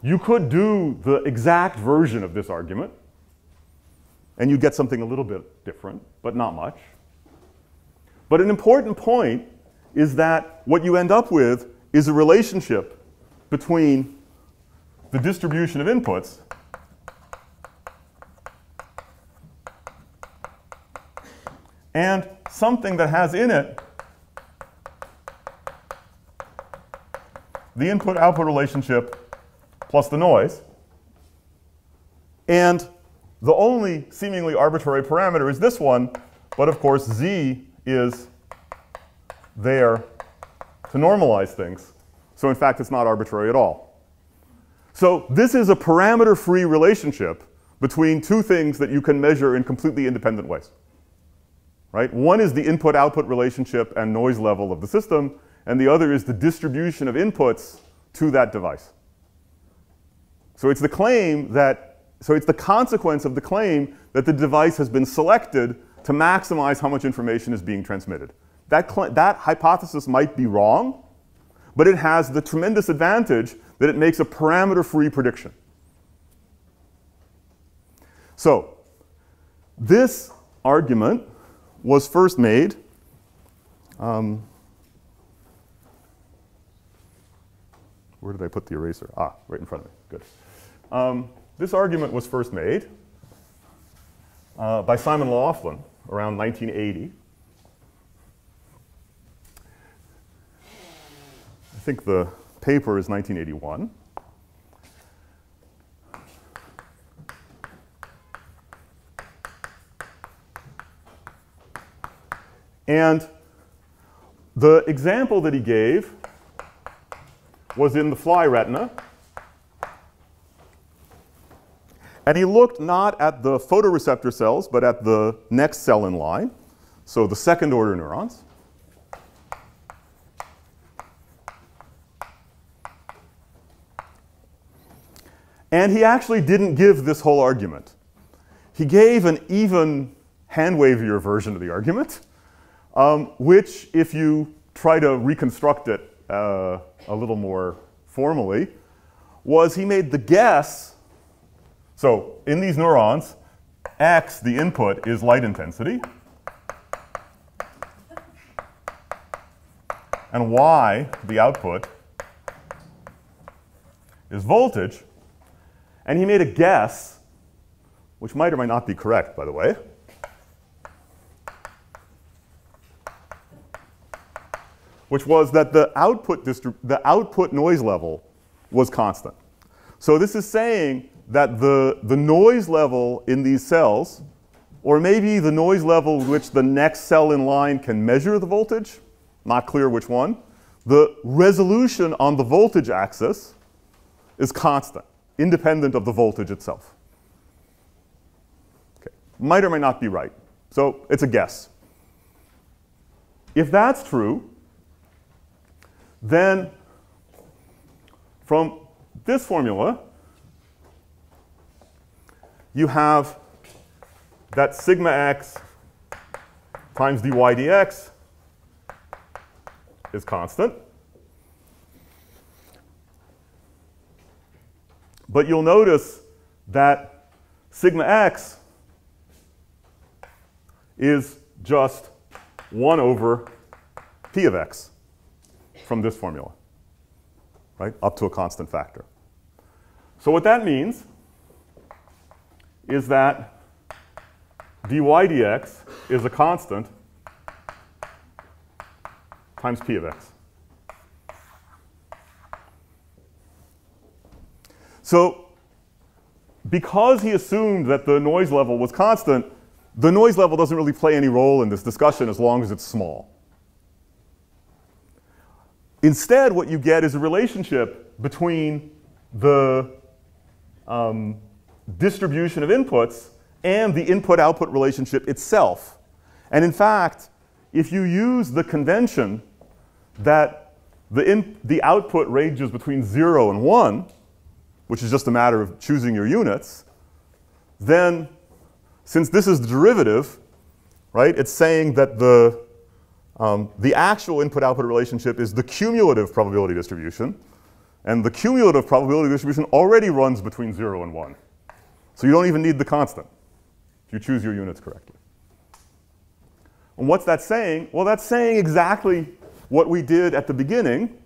You could do the exact version of this argument, and you'd get something a little bit different, but not much. But an important point is that what you end up with is a relationship between the distribution of inputs and something that has in it the input-output relationship plus the noise. And the only seemingly arbitrary parameter is this one, but of course z is there to normalize things. So in fact, it's not arbitrary at all. So this is a parameter-free relationship between two things that you can measure in completely independent ways. Right? One is the input-output relationship and noise level of the system, and the other is the distribution of inputs to that device. So it's the claim that, so it's the consequence of the claim that the device has been selected to maximize how much information is being transmitted. That hypothesis might be wrong, but it has the tremendous advantage that it makes a parameter-free prediction. So this argument was first made where did I put the eraser? Ah, right in front of me. Good. This argument was first made by Simon Laughlin around 1980. I think the paper is 1981. And the example that he gave was in the fly retina. And he looked not at the photoreceptor cells, but at the next cell in line, so the second order neurons. And he actually didn't give this whole argument. He gave an even hand-wavier version of the argument, which, if you try to reconstruct it a little more formally, was he made the guess. So in these neurons, x, the input, is light intensity, and y, the output, is voltage. And he made a guess, which might or might not be correct, by the way, which was that the output noise level was constant. So this is saying that the noise level in these cells, or maybe the noise level which the next cell in line can measure the voltage, not clear which one, the resolution on the voltage axis is constant, independent of the voltage itself. Okay. Might or might not be right. So it's a guess. If that's true, then from this formula, you have that sigma x times dy dx is constant. But you'll notice that sigma x is just 1 over p of x from this formula, right, up to a constant factor. So what that means is that dy dx is a constant times p of x. So because he assumed that the noise level was constant, the noise level doesn't really play any role in this discussion as long as it's small. Instead, what you get is a relationship between the distribution of inputs and the input-output relationship itself. And in fact, if you use the convention that the output ranges between 0 and 1, which is just a matter of choosing your units, then since this is the derivative, right, it's saying that the actual input-output relationship is the cumulative probability distribution. And the cumulative probability distribution already runs between 0 and 1. So you don't even need the constant if you choose your units correctly. And what's that saying? Well, that's saying exactly what we did at the beginning,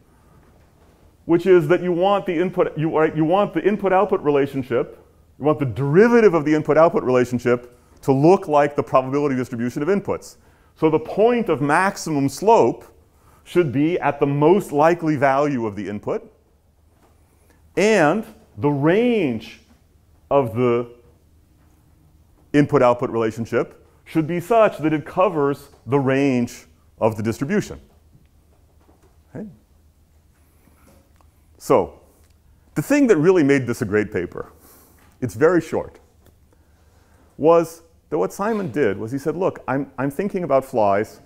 which is that you want the input-output relationship, you want the derivative of the input-output relationship to look like the probability distribution of inputs. So the point of maximum slope should be at the most likely value of the input, and the range of the input-output relationship should be such that it covers the range of the distribution. Okay? So the thing that really made this a great paper, it's very short, was that what Simon did was he said, look, I'm thinking about flies,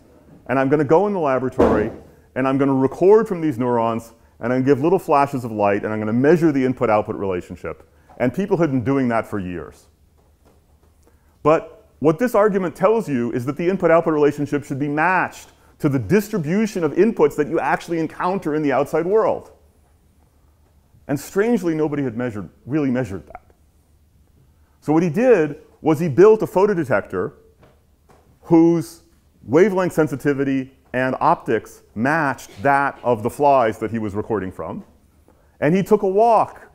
and I'm going to go in the laboratory, and I'm going to record from these neurons, and I'm going to give little flashes of light, and I'm going to measure the input-output relationship. And people had been doing that for years. But what this argument tells you is that the input-output relationship should be matched to the distribution of inputs that you actually encounter in the outside world. And strangely, nobody had really measured that. So what he did was he built a photodetector whose wavelength sensitivity and optics matched that of the flies that he was recording from. And he took a walk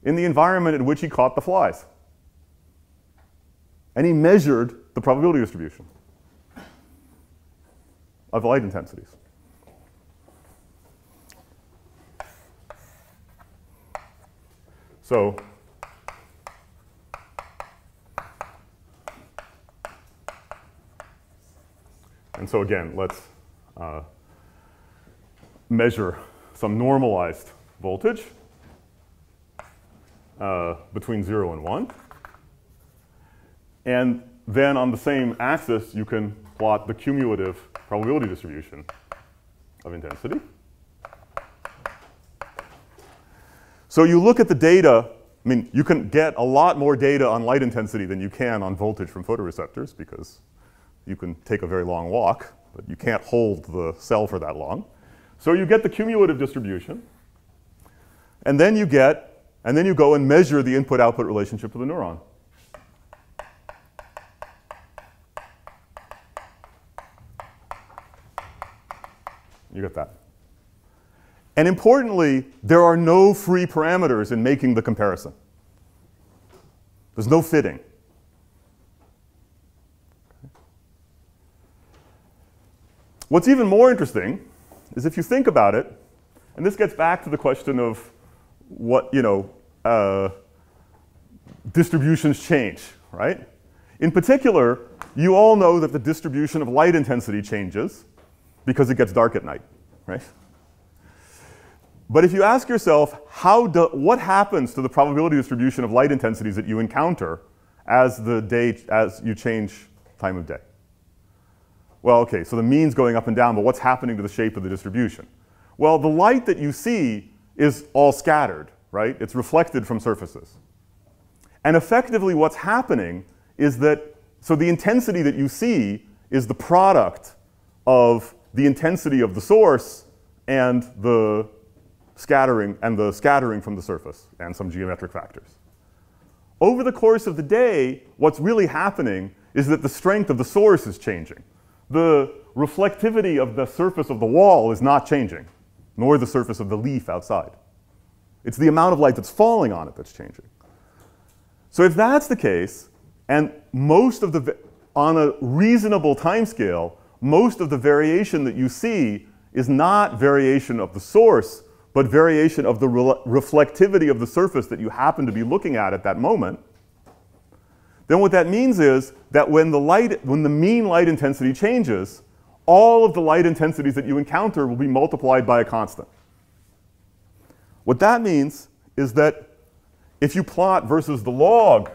in the environment in which he caught the flies. And he measured the probability distribution of light intensities. So again, let's measure some normalized voltage between 0 and 1. And then on the same axis, you can plot the cumulative probability distribution of intensity. So you look at the data. I mean, you can get a lot more data on light intensity than you can on voltage from photoreceptors, because you can take a very long walk, but you can't hold the cell for that long. So you get the cumulative distribution, and then you go and measure the input-output relationship of the neuron. You get that. And importantly, there are no free parameters in making the comparison. There's no fitting. What's even more interesting is if you think about it, and this gets back to the question of what, distributions change, right? In particular, you all know that the distribution of light intensity changes because it gets dark at night, right? But if you ask yourself, what happens to the probability distribution of light intensities that you encounter as you change time of day? Well, okay, so the mean's going up and down, but what's happening to the shape of the distribution? Well, the light that you see is all scattered, right? It's reflected from surfaces. And effectively what's happening is that, so the intensity that you see is the product of the intensity of the source and the scattering from the surface and some geometric factors. Over the course of the day, what's really happening is that the strength of the source is changing. The reflectivity of the surface of the wall is not changing, nor the surface of the leaf outside. It's the amount of light that's falling on it that's changing. So if that's the case, and most of the, on a reasonable time scale, most of the variation that you see is not variation of the source, but variation of the reflectivity of the surface that you happen to be looking at that moment, then what that means is that when the mean light intensity changes, all of the light intensities that you encounter will be multiplied by a constant. What that means is that if you plot versus the log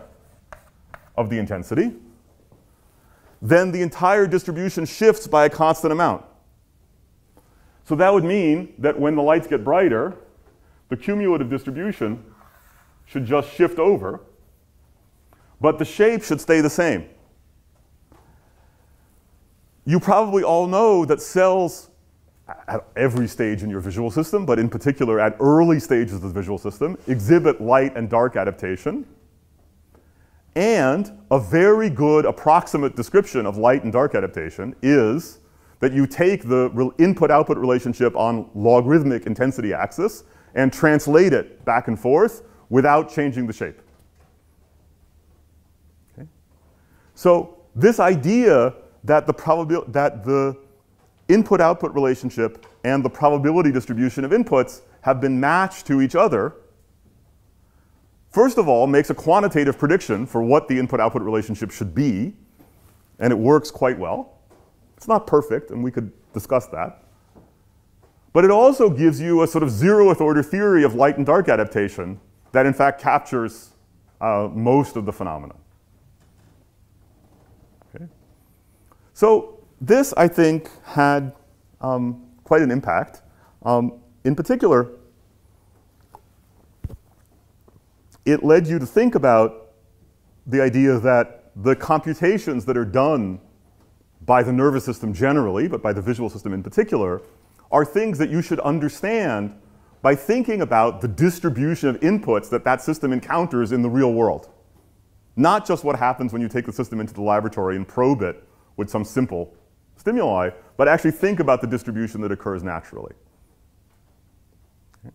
of the intensity, then the entire distribution shifts by a constant amount. So that would mean that when the lights get brighter, the cumulative distribution should just shift over, but the shape should stay the same. You probably all know that cells at every stage in your visual system, but in particular at early stages of the visual system, exhibit light and dark adaptation. And a very good approximate description of light and dark adaptation is that you take the input-output relationship on logarithmic intensity axis and translate it back and forth without changing the shape. Okay? So this idea that the input-output relationship and the probability distribution of inputs have been matched to each other, first of all, makes a quantitative prediction for what the input-output relationship should be, and it works quite well. It's not perfect, and we could discuss that. But it also gives you a sort of zeroth order theory of light and dark adaptation that in fact captures most of the phenomena. Okay? So this, I think, had quite an impact. In particular, it led you to think about the idea that the computations that are done by the nervous system generally, but by the visual system in particular, are things that you should understand by thinking about the distribution of inputs that that system encounters in the real world. Not just what happens when you take the system into the laboratory and probe it with some simple stimuli, but actually think about the distribution that occurs naturally. Okay.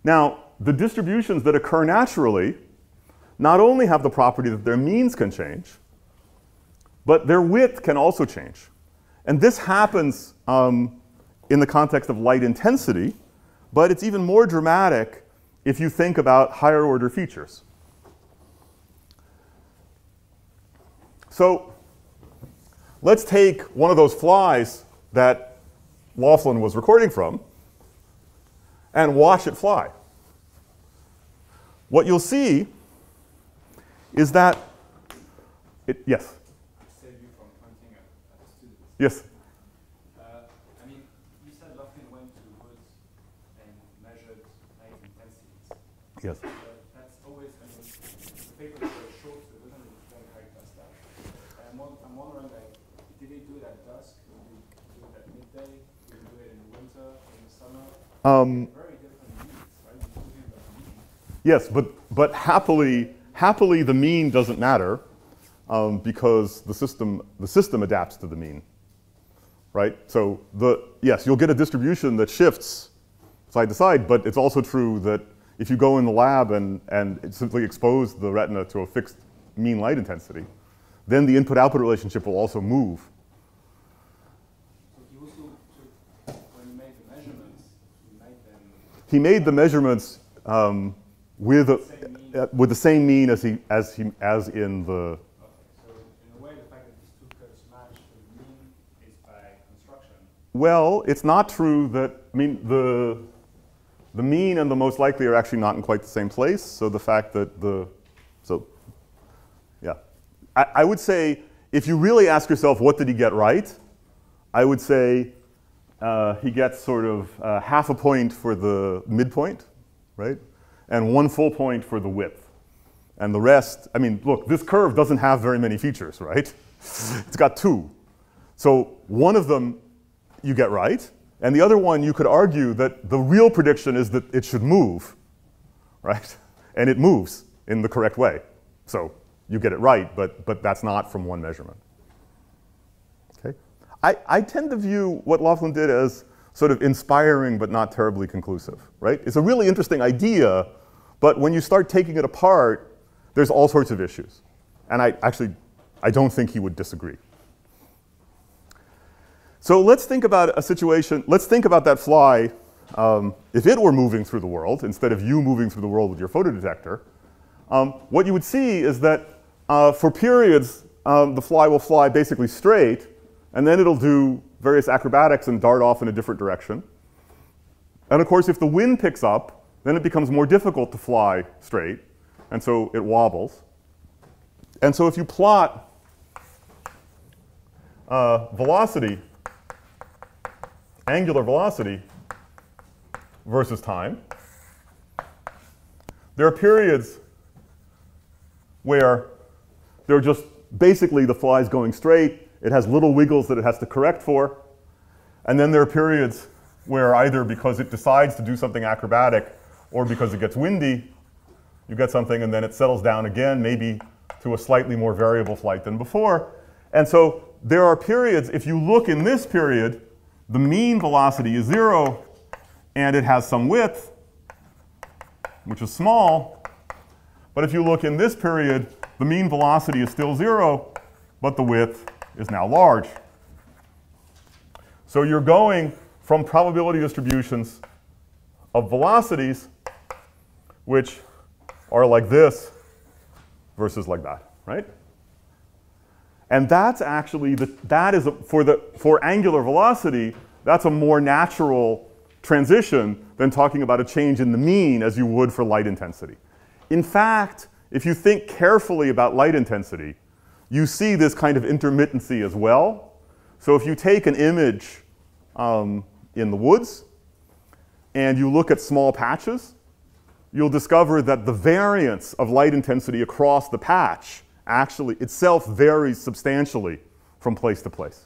Now, the distributions that occur naturally not only have the property that their means can change, but their width can also change. And this happens in the context of light intensity, but it's even more dramatic if you think about higher order features. So let's take one of those flies that Laughlin was recording from and watch it fly. What you'll see is that yes? Save you from pointing at the students. Yes? I mean, you said Laughlin went to the woods and measured light intensities. Yes. That's always, I mean, the paper is very short, so it doesn't really explain how he does that. I'm wondering, like, did he do it at dusk? Did he do it at midday? Did he do it in the winter, in the summer? Very different needs, right? You're talking about the mean. Yes, but happily the mean doesn't matter because the system adapts to the mean, right? So yes, you'll get a distribution that shifts side to side, but it's also true that if you go in the lab and simply expose the retina to a fixed mean light intensity, then the input-output relationship will also move. So he also took, when he made the measurements, he made the measurements with the same mean as in the. Okay, so in a way, the fact that these two curves match the mean is by construction. Well, it's not true that, I mean, the mean and the most likely are actually not in quite the same place. So the fact that yeah. I would say, if you really ask yourself, what did he get right? I would say he gets sort of half a point for the midpoint, right? And 1 full point for the width. And the rest, I mean, look, this curve doesn't have very many features, right? It's got 2. So one of them you get right, and the other one you could argue that the real prediction is that it should move, right? And it moves in the correct way. So you get it right, but that's not from one measurement. Okay? I tend to view what Laughlin did as sort of inspiring but not terribly conclusive, right? It's a really interesting idea, but when you start taking it apart, there's all sorts of issues. And I don't think he would disagree. So let's think about a situation, let's think about that fly if it were moving through the world instead of you moving through the world with your photodetector. What you would see is that for periods, the fly will fly basically straight, and then it'll do various acrobatics and dart off in a different direction. And of course, if the wind picks up, then it becomes more difficult to fly straight, and so it wobbles. And so if you plot velocity, angular velocity versus time, there are periods where they're just basically the fly's going straight. It has little wiggles that it has to correct for. And then there are periods where either because it decides to do something acrobatic or because it gets windy, you get something and then it settles down again, maybe to a slightly more variable flight than before. And so there are periods, if you look in this period, the mean velocity is 0 and it has some width, which is small. But if you look in this period, the mean velocity is still 0, but the width is now large. So you're going from probability distributions of velocities, which are like this versus like that, right? And that's actually, for angular velocity, that's a more natural transition than talking about a change in the mean as you would for light intensity. In fact, if you think carefully about light intensity, you see this kind of intermittency as well. So if you take an image in the woods and you look at small patches, you'll discover that the variance of light intensity across the patch actually itself varies substantially from place to place.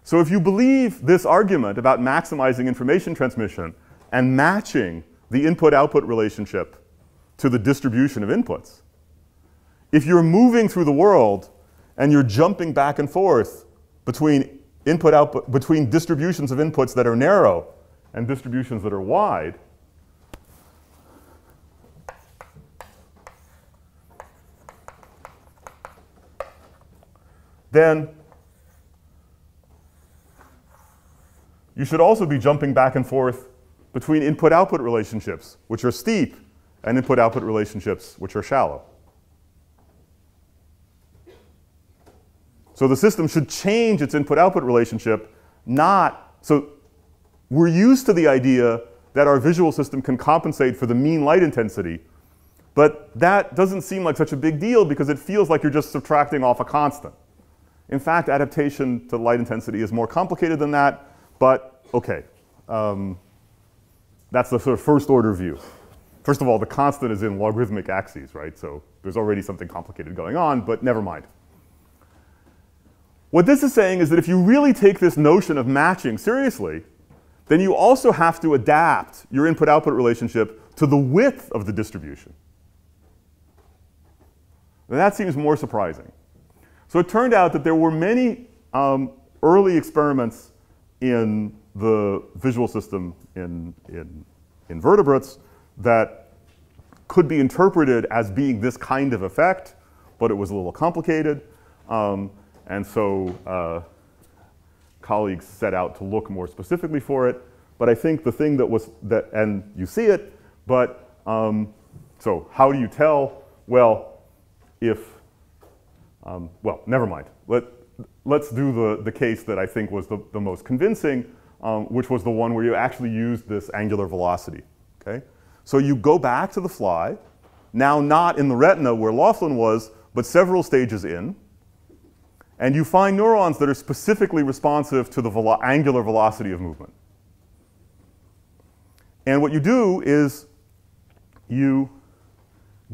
So if you believe this argument about maximizing information transmission and matching the input-output relationship to the distribution of inputs, if you're moving through the world and you're jumping back and forth between input-output, between distributions of inputs that are narrow and distributions that are wide, then you should also be jumping back and forth between input-output relationships, which are steep, and input-output relationships, which are shallow. So the system should change its input-output relationship, so we're used to the idea that our visual system can compensate for the mean light intensity, but that doesn't seem like such a big deal because it feels like you're just subtracting off a constant. In fact, adaptation to light intensity is more complicated than that, but okay. That's the sort of first order view. First of all, the constant is in logarithmic axes, right? So there's already something complicated going on, but never mind. What this is saying is that if you really take this notion of matching seriously, then you also have to adapt your input-output relationship to the width of the distribution. And that seems more surprising. So it turned out that there were many early experiments in the visual system in vertebrates that could be interpreted as being this kind of effect, but it was a little complicated. And so colleagues set out to look more specifically for it. But I think the thing and you see it, but so how do you tell? Well, well, never mind. Let's do the case that I think was the most convincing, which was the one where you actually used this angular velocity. Okay? So you go back to the fly, now not in the retina where Laughlin was, but several stages in, and you find neurons that are specifically responsive to the angular velocity of movement. And what you do is you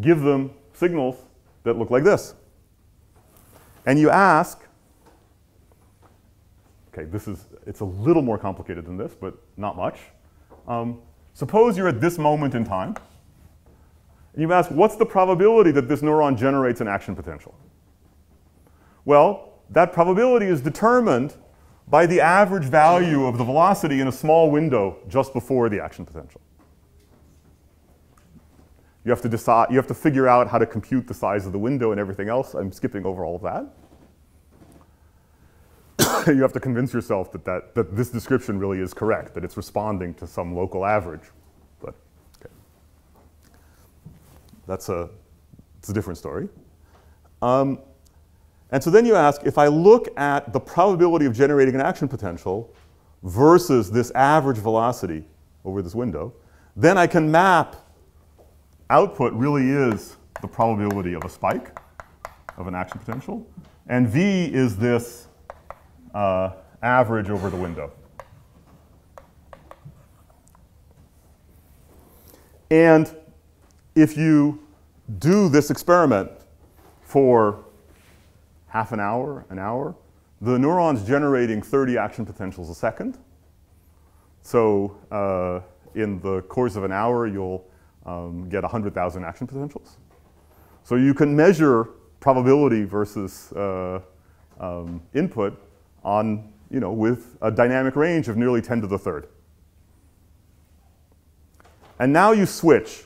give them signals that look like this. And you ask, okay, it's a little more complicated than this, but not much. Suppose you're at this moment in time, and you ask, what's the probability that this neuron generates an action potential? Well, that probability is determined by the average value of the velocity in a small window just before the action potential. You have to decide, you have to figure out how to compute the size of the window and everything else. I'm skipping over all of that. You have to convince yourself that this description really is correct, that it's responding to some local average. But okay. It's a different story. And so then you ask, if I look at the probability of generating an action potential versus this average velocity over this window, then I can map output really is the probability of a spike of an action potential, and V is this average over the window. And if you do this experiment for half an hour, the neuron's generating 30 action potentials a second. So in the course of an hour, you'll get 100,000 action potentials. So you can measure probability versus input on, with a dynamic range of nearly 10 to the third. And now you switch.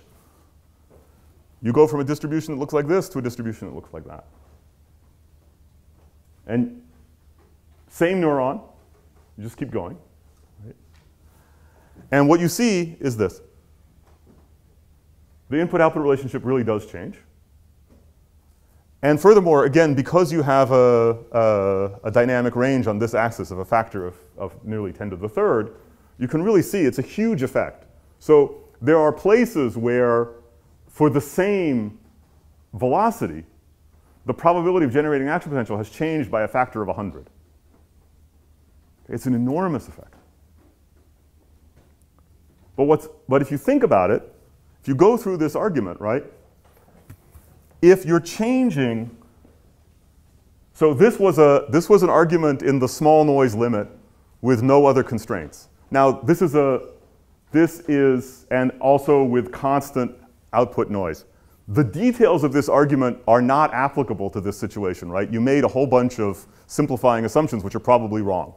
You go from a distribution that looks like this to a distribution that looks like that. And same neuron, you just keep going. Right? And what you see is this. The input-output relationship really does change. And furthermore, again, because you have a dynamic range on this axis of a factor of nearly 10 to the third, you can really see it's a huge effect. So there are places where, for the same velocity, the probability of generating action potential has changed by a factor of 100. It's an enormous effect. But if you think about it, if you go through this argument, right, if you're changing, so this was an argument in the small noise limit with no other constraints. Now this is, and also with constant output noise. The details of this argument are not applicable to this situation, right? You made a whole bunch of simplifying assumptions which are probably wrong.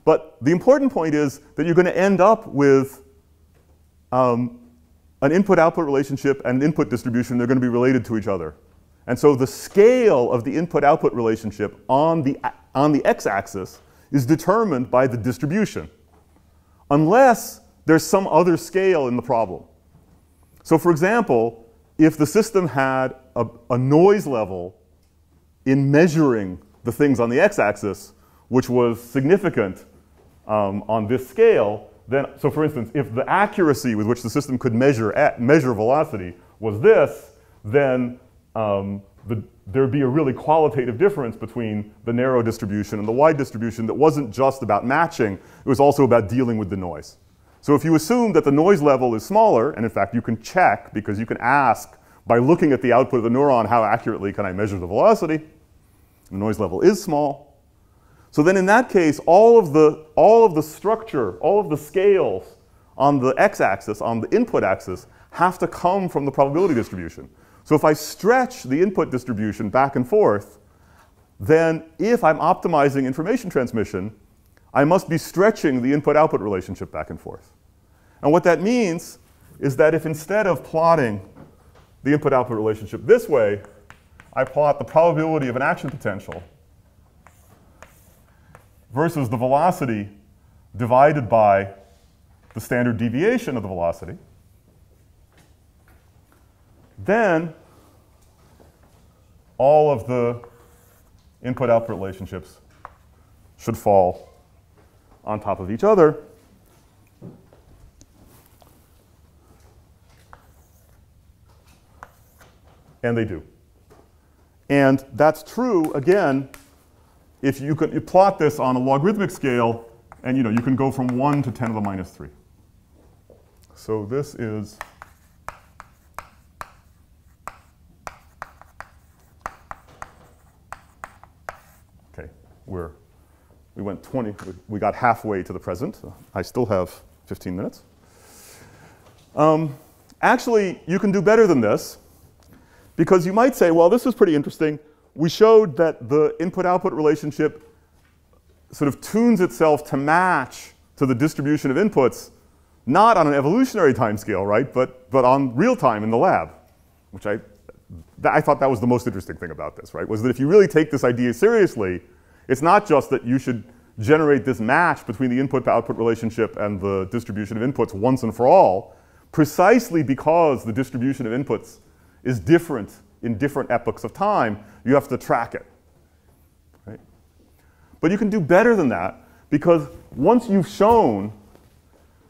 But the important point is that you're going to end up with an input-output relationship and an input distribution. They're going to be related to each other. And so the scale of the input-output relationship on the x-axis is determined by the distribution, unless there's some other scale in the problem. So for example, if the system had a noise level in measuring the things on the x-axis, which was significant on this scale, then, so for instance, if the accuracy with which the system could measure velocity was this, then there would be a really qualitative difference between the narrow distribution and the wide distribution that wasn't just about matching, it was also about dealing with the noise. So if you assume that the noise level is smaller, and in fact you can check because you can ask by looking at the output of the neuron how accurately can I measure the velocity, the noise level is small. So then in that case, all of the structure, all of the scales on the x-axis, on the input axis, have to come from the probability distribution. So if I stretch the input distribution back and forth, then if I'm optimizing information transmission, I must be stretching the input-output relationship back and forth. And what that means is that if instead of plotting the input-output relationship this way, I plot the probability of an action potential versus the velocity divided by the standard deviation of the velocity, then all of the input-output relationships should fall on top of each other. And they do. And that's true, again, if you plot this on a logarithmic scale, and you can go from 1 to 10 to the minus 3. So this is okay, we went 20, we got halfway to the present. I still have 15 minutes. Actually, you can do better than this, because you might say, well, this is pretty interesting. We showed that the input-output relationship sort of tunes itself to match to the distribution of inputs not on an evolutionary time scale, right, but on real time in the lab, which I thought that was the most interesting thing about this, right, was that if you really take this idea seriously, it's not just that you should generate this match between the input-to-output relationship and the distribution of inputs once and for all, precisely because the distribution of inputs is different in different epochs of time, you have to track it, right? But you can do better than that, because once you've shown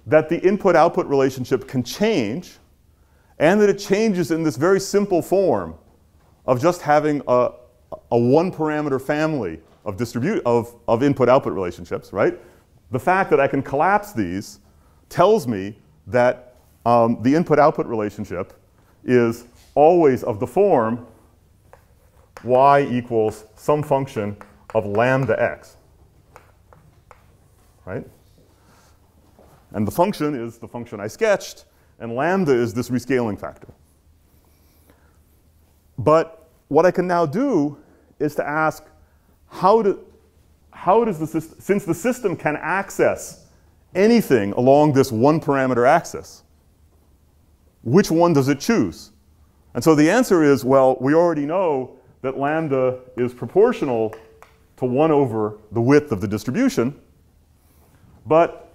that the input-output relationship can change, and that it changes in this very simple form of just having a one-parameter family of input-output relationships, right? The fact that I can collapse these tells me that the input-output relationship is always of the form y equals some function of lambda x, right? And the function is the function I sketched, and lambda is this rescaling factor. But what I can now do is to ask, how does the system, since the system can access anything along this one-parameter axis, which one does it choose? And so the answer is, well, we already know that lambda is proportional to 1 over the width of the distribution, but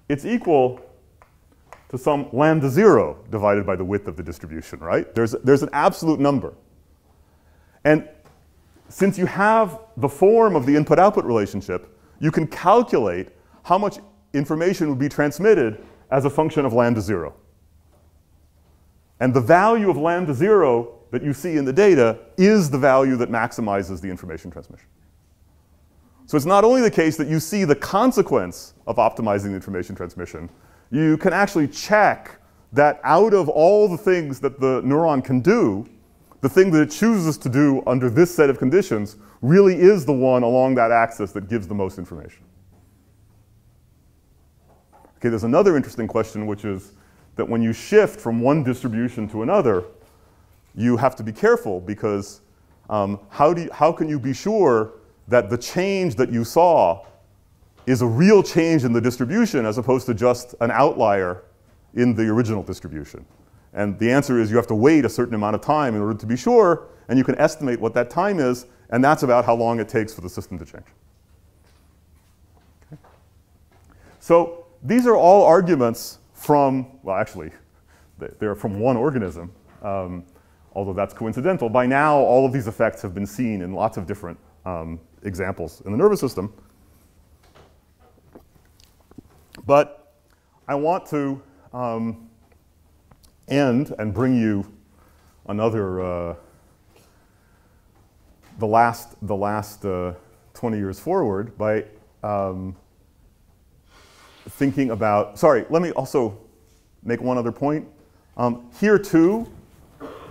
it's equal to some lambda 0 divided by the width of the distribution, right? There's an absolute number. And since you have the form of the input-output relationship, you can calculate how much information would be transmitted as a function of lambda 0. And the value of lambda 0 that you see in the data is the value that maximizes the information transmission. So it's not only the case that you see the consequence of optimizing the information transmission, you can actually check that out of all the things that the neuron can do, the thing that it chooses to do under this set of conditions really is the one along that axis that gives the most information. Okay, there's another interesting question, which is that when you shift from one distribution to another, you have to be careful, because how can you be sure that the change that you saw is a real change in the distribution as opposed to just an outlier in the original distribution? And the answer is you have to wait a certain amount of time in order to be sure, and you can estimate what that time is, and that's about how long it takes for the system to change. Okay. So these are all arguments from, well, actually, they're from one organism, although that's coincidental. By now, all of these effects have been seen in lots of different examples in the nervous system. But I want to end and bring you another, the last 20 years forward by thinking about, sorry, let me also make one other point. Here too,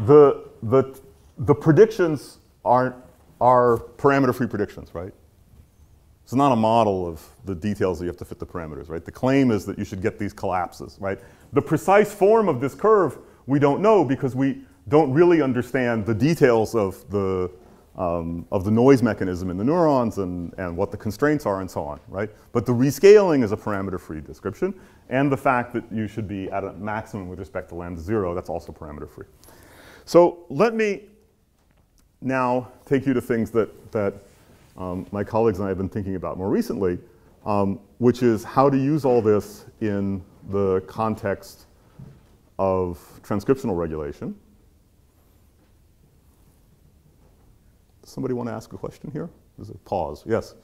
the predictions are parameter-free predictions, right? It's not a model of the details that you have to fit the parameters, right? The claim is that you should get these collapses, right? The precise form of this curve we don't know, because we don't really understand the details of the noise mechanism in the neurons and what the constraints are and so on, right? But the rescaling is a parameter-free description, and the fact that you should be at a maximum with respect to lambda 0, that's also parameter-free. So let me now take you to things that my colleagues and I have been thinking about more recently, which is how to use all this in the context of transcriptional regulation. Does somebody want to ask a question here? There's a pause. Yes? So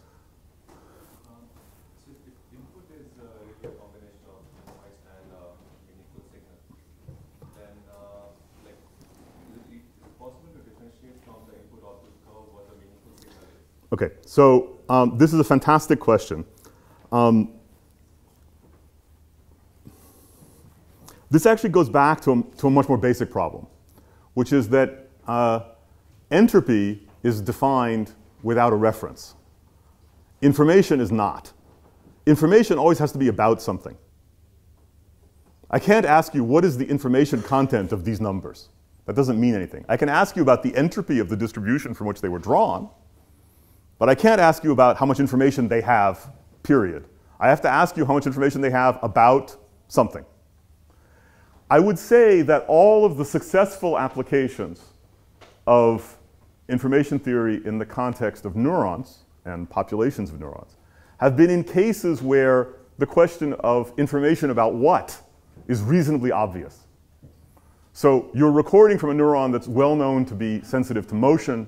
if input is a combination of noise and meaningful signal, then like, is it possible to differentiate from the input-output curve what the meaningful signal is? Okay, so this is a fantastic question. This actually goes back to a much more basic problem, which is that entropy is defined without a reference. Information is not. Information always has to be about something. I can't ask you what is the information content of these numbers. That doesn't mean anything. I can ask you about the entropy of the distribution from which they were drawn, but I can't ask you about how much information they have, period. I have to ask you how much information they have about something. I would say that all of the successful applications of information theory in the context of neurons and populations of neurons have been in cases where the question of information about what is reasonably obvious. So you're recording from a neuron that's well known to be sensitive to motion.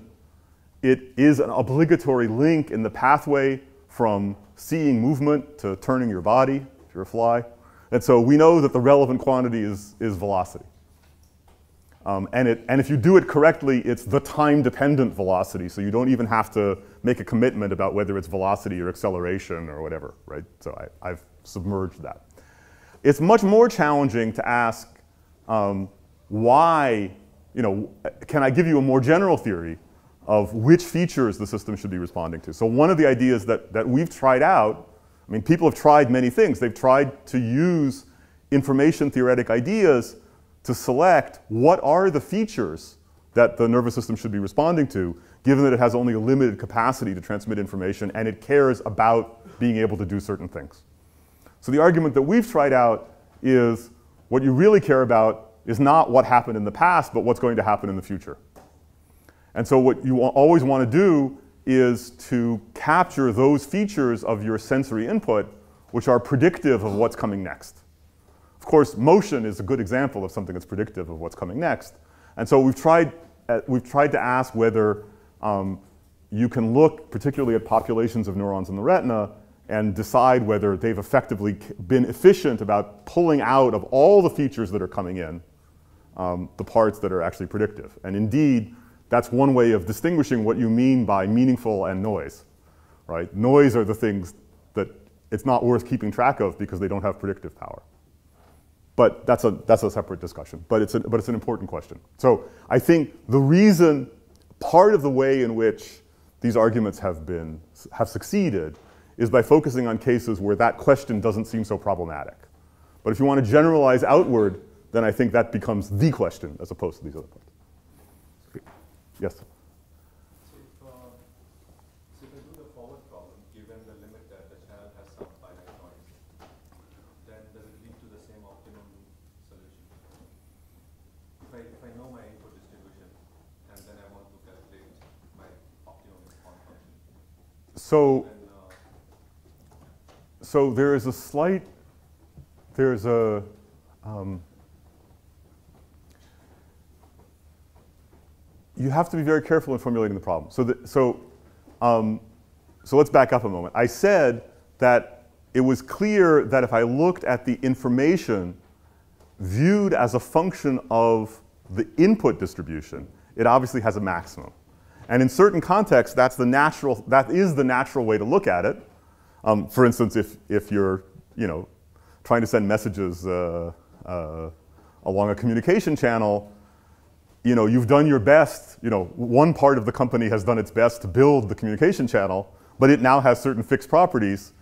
It is an obligatory link in the pathway from seeing movement to turning your body, if you're a fly. And so we know that the relevant quantity is velocity. And if you do it correctly, it's the time-dependent velocity, so you don't even have to make a commitment about whether it's velocity or acceleration or whatever, right? So I've submerged that. It's much more challenging to ask why, can I give you a more general theory of which features the system should be responding to? So one of the ideas that we've tried out, I mean, people have tried many things. They've tried to use information theoretic ideas to select what are the features that the nervous system should be responding to, given that it has only a limited capacity to transmit information and it cares about being able to do certain things. So the argument that we've tried out is what you really care about is not what happened in the past, but what's going to happen in the future. And so what you always want to do is to capture those features of your sensory input which are predictive of what's coming next. Of course, motion is a good example of something that's predictive of what's coming next. And so we've tried to ask whether you can look particularly at populations of neurons in the retina and decide whether they've effectively been efficient about pulling out of all the features that are coming in the parts that are actually predictive. And indeed, that's one way of distinguishing what you mean by meaningful and noise, right? Noise are the things that it's not worth keeping track of because they don't have predictive power. But that's a separate discussion. But it's an important question. So I think the reason, part of the way in which these arguments have succeeded is by focusing on cases where that question doesn't seem so problematic. But if you want to generalize outward, then I think that becomes the question as opposed to these other parts. Yes? So if I do the forward problem, given the limit that the channel has some finite noise, then does it lead to the same optimum solution? If I know my input distribution, and then I want to calculate my optimum response function. So, then, so there is a slight, you have to be very careful in formulating the problem. So let's back up a moment. I said that it was clear that if I looked at the information viewed as a function of the input distribution, it obviously has a maximum. And in certain contexts, that is the natural way to look at it. For instance, if you're trying to send messages along a communication channel, you've done your best, one part of the company has done its best to build the communication channel, but it now has certain fixed properties.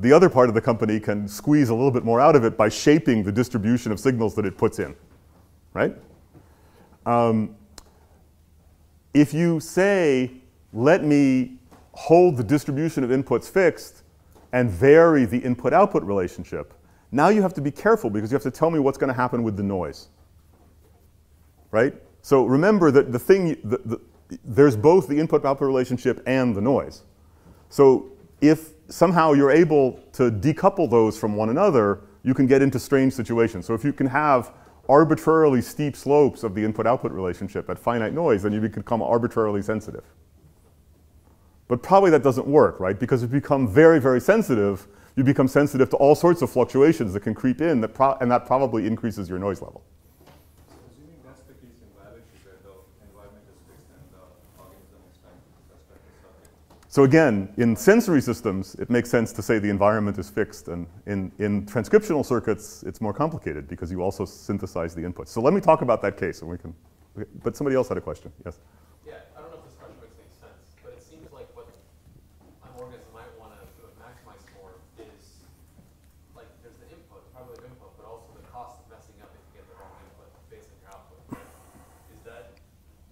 The other part of the company can squeeze a little bit more out of it by shaping the distribution of signals that it puts in, right? If you say, let me hold the distribution of inputs fixed and vary the input-output relationship, now you have to be careful because you have to tell me what's going to happen with the noise, right? So remember that there's both the input-output relationship and the noise. So if somehow you're able to decouple those from one another, you can get into strange situations. So if you can have arbitrarily steep slopes of the input-output relationship at finite noise, then you become arbitrarily sensitive. But probably that doesn't work, right? Because if you become very, very sensitive, you become sensitive to all sorts of fluctuations that can creep in, and that probably increases your noise level. so assuming that's the case in biology, where the environment is fixed and the organism is trying to construct a circuit. So again, in sensory systems, it makes sense to say the environment is fixed. And in transcriptional circuits, it's more complicated because you also synthesize the inputs. So let me talk about that case, and we can. But somebody else had a question. Yes? Yeah, I don't know if this question makes any sense, but it seems like what an organism might want to maximize for is, like, there's the input, probably the input, but also the cost of messing up if you get the wrong input based on your output. Is that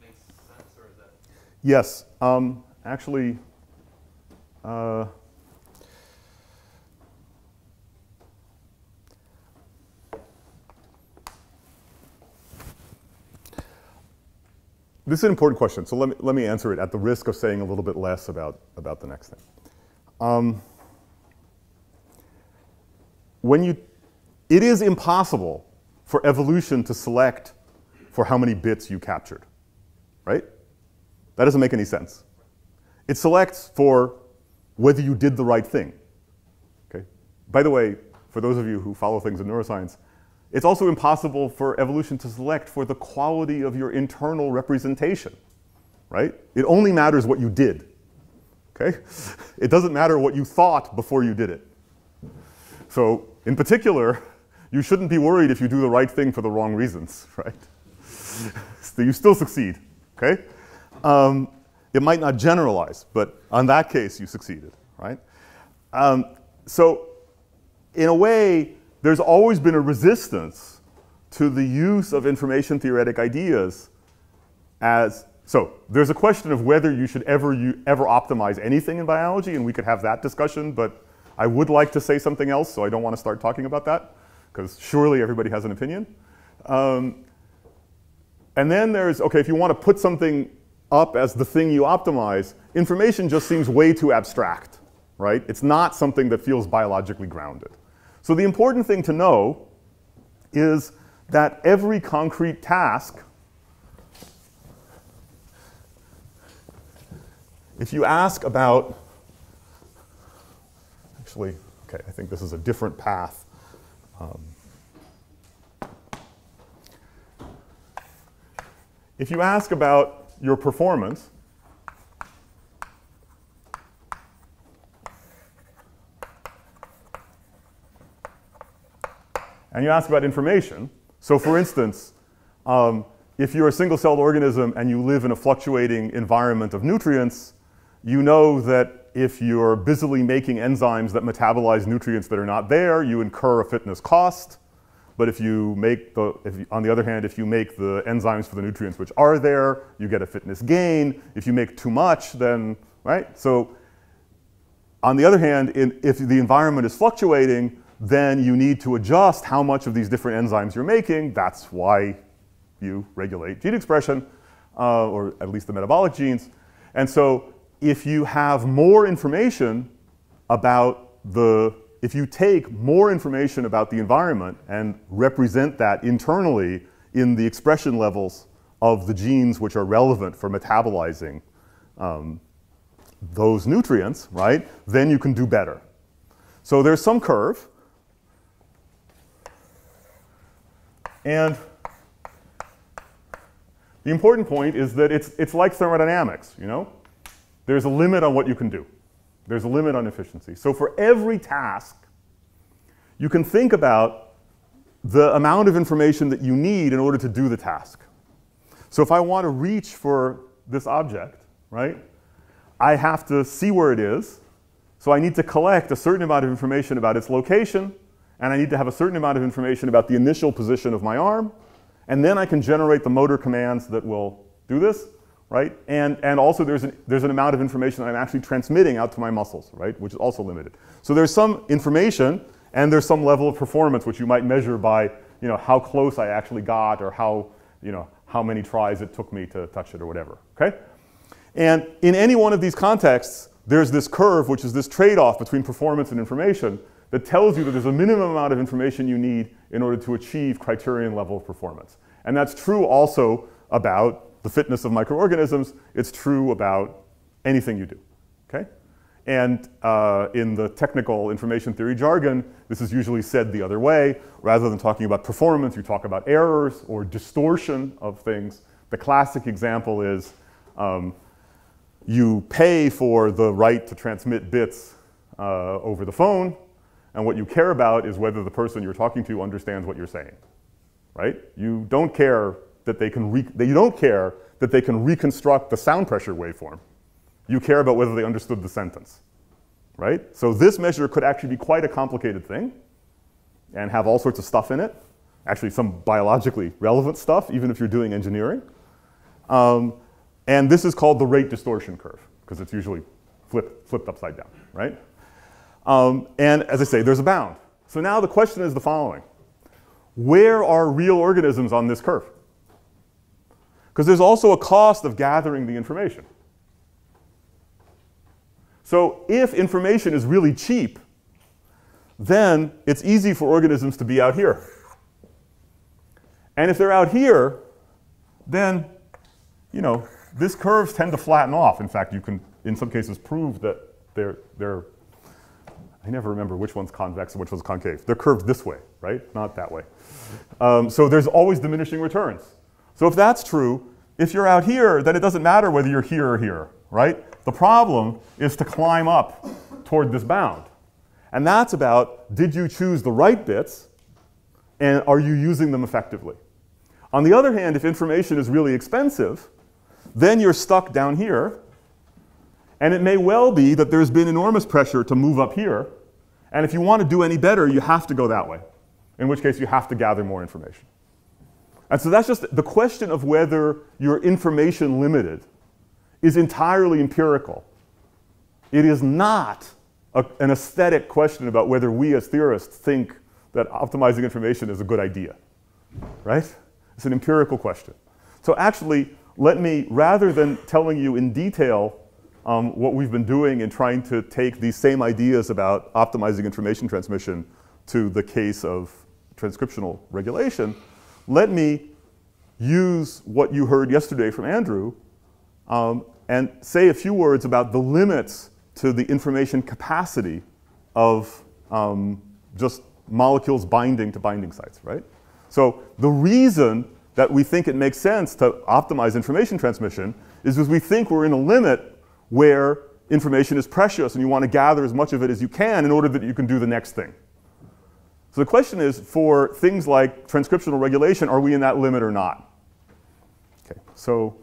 makes sense, or is that? Yes. Actually, This is an important question, so let me answer it at the risk of saying a little bit less about the next thing. It is impossible for evolution to select for how many bits you captured, right? That doesn't make any sense. It selects for whether you did the right thing, okay? By the way, for those of you who follow things in neuroscience, it's also impossible for evolution to select for the quality of your internal representation, right? It only matters what you did, okay? It doesn't matter what you thought before you did it. So, in particular, you shouldn't be worried if you do the right thing for the wrong reasons, right? So you still succeed, okay? It might not generalize, but on that case, you succeeded, right? So, in a way, there's always been a resistance to the use of information theoretic ideas as, so there's a question of whether you should ever optimize anything in biology, and we could have that discussion, but I would like to say something else, so I don't want to start talking about that, because surely everybody has an opinion. And then there's, okay, if you want to put something up as the thing you optimize, information just seems way too abstract, right? It's not something that feels biologically grounded. So the important thing to know is that every concrete task, if you ask about, actually, okay, I think this is a different path. If you ask about your performance, and you ask about information, so for instance, if you're a single-celled organism and you live in a fluctuating environment of nutrients, you know that if you're busily making enzymes that metabolize nutrients that are not there, you incur a fitness cost. But if you make on the other hand, if you make the enzymes for the nutrients which are there, you get a fitness gain. If you make too much, then, right? So on the other hand, if the environment is fluctuating, then you need to adjust how much of these different enzymes you're making. That's why you regulate gene expression, or at least the metabolic genes. And so if you have more information about if you take more information about the environment and represent that internally in the expression levels of the genes which are relevant for metabolizing those nutrients, right, then you can do better. So there's some curve. And the important point is that it's like thermodynamics, you know? There's a limit on what you can do. There's a limit on efficiency. So for every task, you can think about the amount of information that you need in order to do the task. So if I want to reach for this object, right, I have to see where it is. So I need to collect a certain amount of information about its location, and I need to have a certain amount of information about the initial position of my arm, and then I can generate the motor commands that will do this. Right? And also there's an amount of information that I'm actually transmitting out to my muscles, right? Which is also limited. So there's some information and there's some level of performance which you might measure by, you know, how close I actually got or how many tries it took me to touch it or whatever, okay? And in any one of these contexts, there's this curve, which is this trade-off between performance and information that tells you that there's a minimum amount of information you need in order to achieve criterion level of performance. And that's true also about the fitness of microorganisms. It's true about anything you do, okay? And in the technical information theory jargon, this is usually said the other way. Rather than talking about performance, you talk about errors or distortion of things. The classic example is you pay for the right to transmit bits over the phone, and what you care about is whether the person you're talking to understands what you're saying, right? You don't care that they can reconstruct the sound pressure waveform. You care about whether they understood the sentence, right? So this measure could actually be quite a complicated thing and have all sorts of stuff in it, actually some biologically relevant stuff, even if you're doing engineering. And this is called the rate distortion curve, because it's usually flipped upside down, right? And as I say, there's a bound. So now the question is the following. Where are real organisms on this curve? because there's also a cost of gathering the information. So if information is really cheap, then it's easy for organisms to be out here. And if they're out here, then, you know, these curves tend to flatten off. In fact, you can, in some cases, prove that they're I never remember which one's convex and which one's concave. They're curved this way, right? Not that way. So there's always diminishing returns. So if that's true, if you're out here, then it doesn't matter whether you're here or here, right? The problem is to climb up toward this bound. And that's about, did you choose the right bits, and are you using them effectively? On the other hand, if information is really expensive, then you're stuck down here. And it may well be that there's been enormous pressure to move up here. And if you want to do any better, you have to go that way, in which case you have to gather more information. And so that's just the question of whether you're information limited is entirely empirical. It is not an aesthetic question about whether we as theorists think that optimizing information is a good idea, right? It's an empirical question. So actually, let me, rather than telling you in detail what we've been doing in trying to take these same ideas about optimizing information transmission to the case of transcriptional regulation, let me use what you heard yesterday from Andrew and say a few words about the limits to the information capacity of just molecules binding to binding sites, right? So the reason that we think it makes sense to optimize information transmission is because we think we're in a limit where information is precious and you want to gather as much of it as you can in order that you can do the next thing. So the question is, for things like transcriptional regulation, are we in that limit or not? Okay, so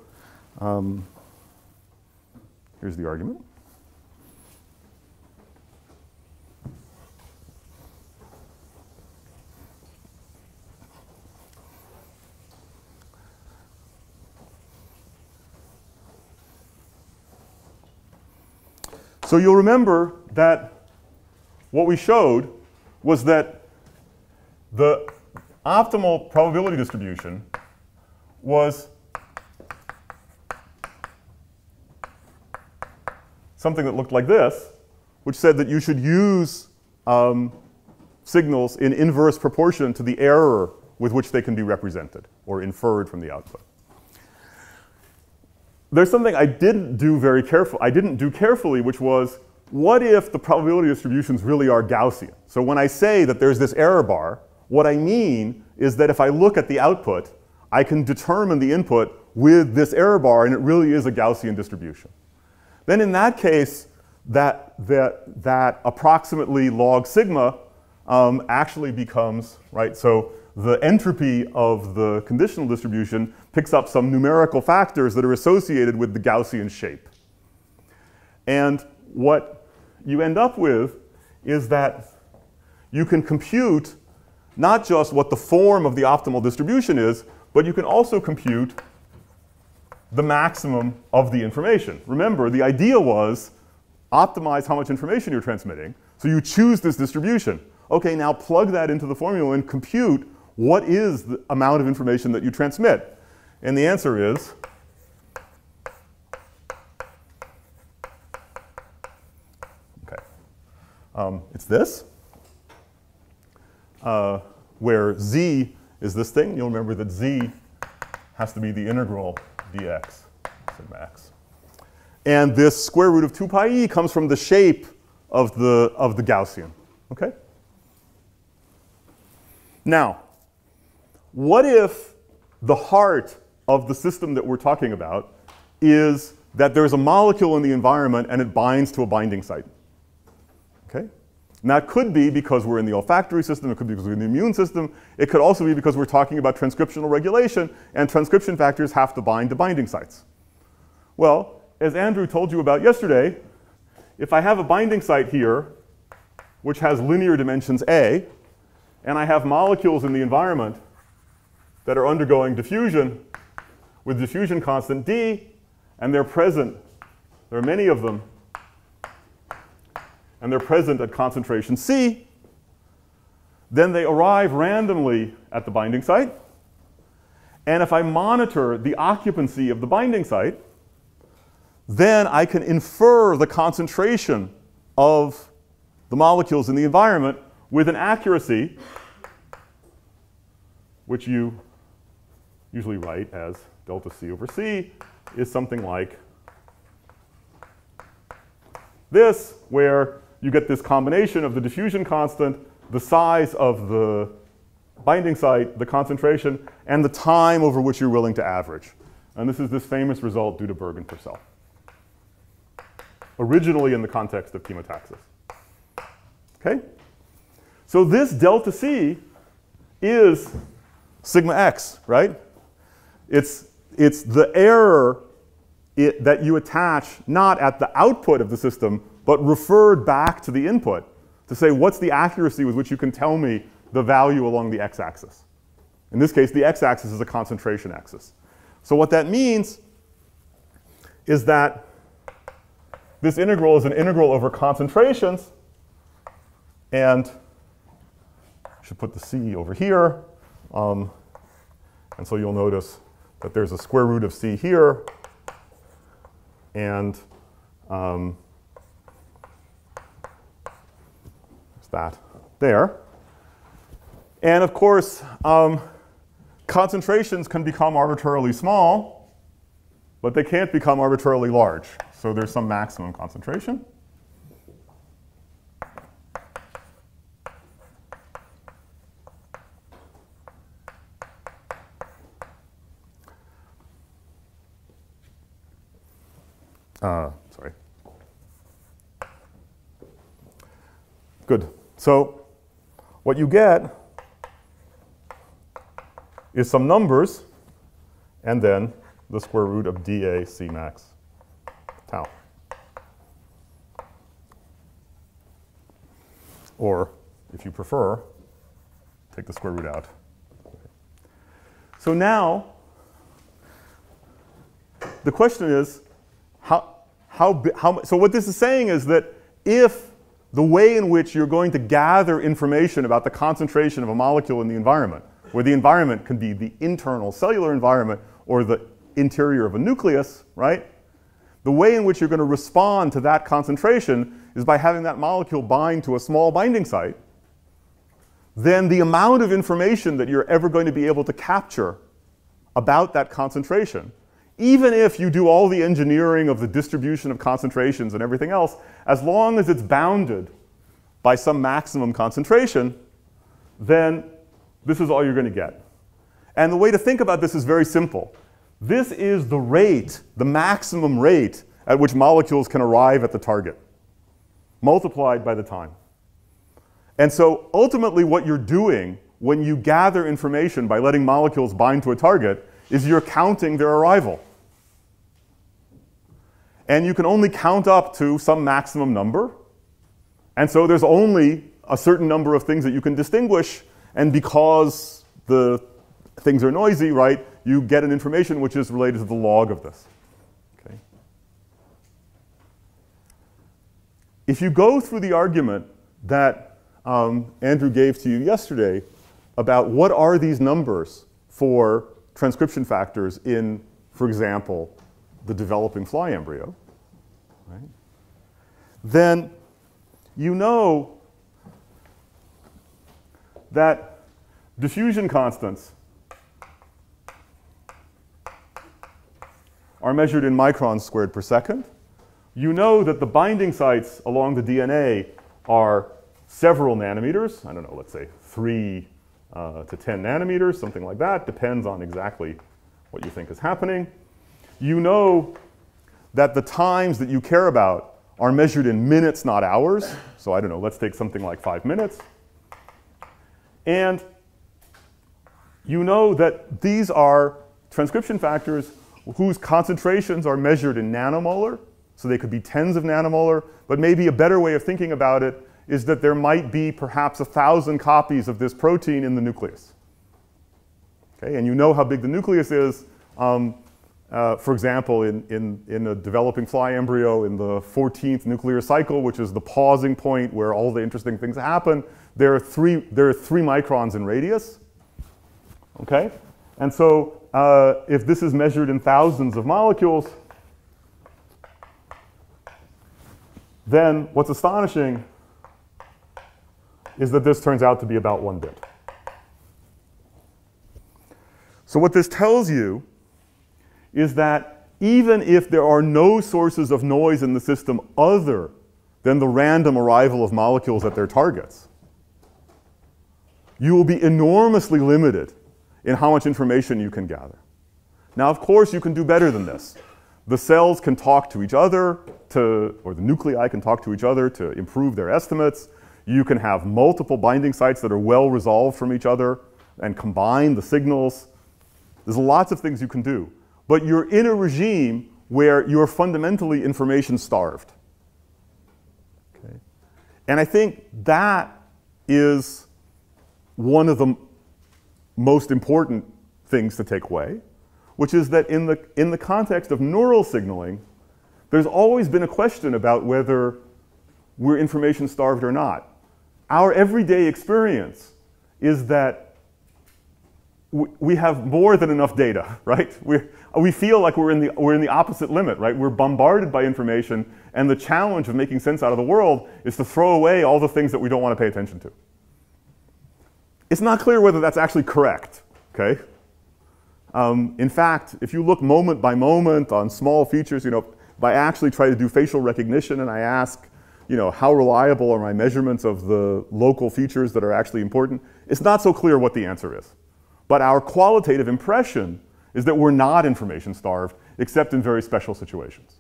here's the argument. So you'll remember that what we showed was that the optimal probability distribution was something that looked like this, which said that you should use signals in inverse proportion to the error with which they can be represented or inferred from the output. There's something I didn't do carefully, which was, what if the probability distributions really are Gaussian? So when I say that there's this error bar, what I mean is that if I look at the output, I can determine the input with this error bar, and it really is a Gaussian distribution. Then in that case, that approximately log sigma actually becomes, right? So the entropy of the conditional distribution picks up some numerical factors that are associated with the Gaussian shape. And what you end up with is that you can compute not just what the form of the optimal distribution is, but you can also compute the maximum of the information. Remember, the idea was optimize how much information you're transmitting. So you choose this distribution. OK, now plug that into the formula and compute what is the amount of information that you transmit. And the answer is it's this, where z is this thing. You'll remember that z has to be the integral dx sigma x. And this square root of 2 pi e comes from the shape of the Gaussian. Okay? Now, what if the heart of the system that we're talking about is that there's a molecule in the environment and it binds to a binding site? Okay? And that could be because we're in the olfactory system. It could be because we're in the immune system. It could also be because we're talking about transcriptional regulation, and transcription factors have to bind to binding sites. Well, as Andrew told you about yesterday, if I have a binding site here, which has linear dimensions A, and I have molecules in the environment that are undergoing diffusion with diffusion constant d, and they're present, there are many of them, and they're present at concentration C, then they arrive randomly at the binding site. And if I monitor the occupancy of the binding site, then I can infer the concentration of the molecules in the environment with an accuracy which you usually write as delta C over C is something like this, where you get this combination of the diffusion constant, the size of the binding site, the concentration, and the time over which you're willing to average. And this is this famous result due to Bergen Purcell, originally in the context of chemotaxis. Okay? So this delta C is sigma x, right? It's the error that you attach not at the output of the system, but referred back to the input to say what's the accuracy with which you can tell me the value along the x-axis. In this case, the x-axis is a concentration axis. So what that means is that this integral is an integral over concentrations, and I should put the C over here. And so you'll notice that there's a square root of C here, and there's that there. And of course, concentrations can become arbitrarily small, but they can't become arbitrarily large. So there's some maximum concentration. Sorry. Good. So what you get is some numbers, and then the square root of dA C max tau. Or, if you prefer, take the square root out. So now, the question is, so what this is saying is that if the way in which you're going to gather information about the concentration of a molecule in the environment, where the environment can be the internal cellular environment or the interior of a nucleus, right? The way in which you're going to respond to that concentration is by having that molecule bind to a small binding site. Then the amount of information that you're ever going to be able to capture about that concentration, even if you do all the engineering of the distribution of concentrations and everything else, as long as it's bounded by some maximum concentration, then this is all you're going to get. And the way to think about this is very simple. This is the rate, the maximum rate at which molecules can arrive at the target, multiplied by the time. And so ultimately what you're doing when you gather information by letting molecules bind to a target is you're counting their arrival. And you can only count up to some maximum number. And so there's only a certain number of things that you can distinguish. And because the things are noisy, right, you get an information which is related to the log of this. Okay. If you go through the argument that Andrew gave to you yesterday about what are these numbers for transcription factors in, for example, the developing fly embryo, right? Then you know that diffusion constants are measured in microns squared per second. You know that the binding sites along the DNA are several nanometers. I don't know, let's say 3 to 10 nanometers, something like that. Depends on exactly what you think is happening. You know that the times that you care about are measured in minutes, not hours. So I don't know, let's take something like 5 minutes. And you know that these are transcription factors whose concentrations are measured in nanomolar. So they could be tens of nanomolar. But maybe a better way of thinking about it is that there might be perhaps 1,000 copies of this protein in the nucleus. Okay, and you know how big the nucleus is. For example, in a developing fly embryo, in the 14th nuclear cycle, which is the pausing point where all the interesting things happen, there are 3 microns in radius. Okay? And so if this is measured in thousands of molecules, then what's astonishing is that this turns out to be about 1 bit. So what this tells you is that even if there are no sources of noise in the system other than the random arrival of molecules at their targets, you will be enormously limited in how much information you can gather. Now, of course, you can do better than this. The cells can talk to each other, or the nuclei can talk to each other to improve their estimates. You can have multiple binding sites that are well resolved from each other and combine the signals. There's lots of things you can do. But you're in a regime where you're fundamentally information starved. Okay? And I think that is one of the most important things to take away, which is that in the context of neural signaling, there's always been a question about whether we're information starved or not. Our everyday experience is that we have more than enough data, right? We feel like we're in the opposite limit, right? We're bombarded by information, and the challenge of making sense out of the world is to throw away all the things that we don't want to pay attention to. It's not clear whether that's actually correct, okay? In fact, if you look moment by moment on small features, if I actually try to do facial recognition and I ask, how reliable are my measurements of the local features that are actually important, it's not so clear what the answer is. But our qualitative impression is that we're not information starved, except in very special situations.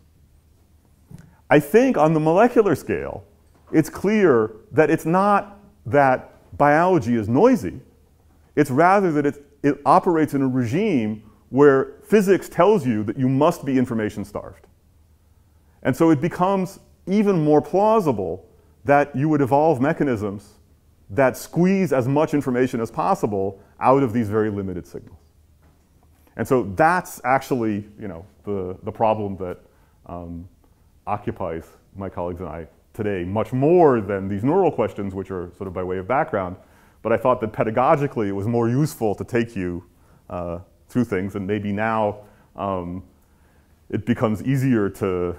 I think on the molecular scale, it's clear that it's not that biology is noisy. It's rather that it operates in a regime where physics tells you that you must be information starved. And so it becomes even more plausible that you would evolve mechanisms that squeeze as much information as possible out of these very limited signals. And so that's actually, the problem that occupies my colleagues and I today, much more than these neural questions, which are sort of by way of background. But I thought that pedagogically it was more useful to take you through things, and maybe now it becomes easier to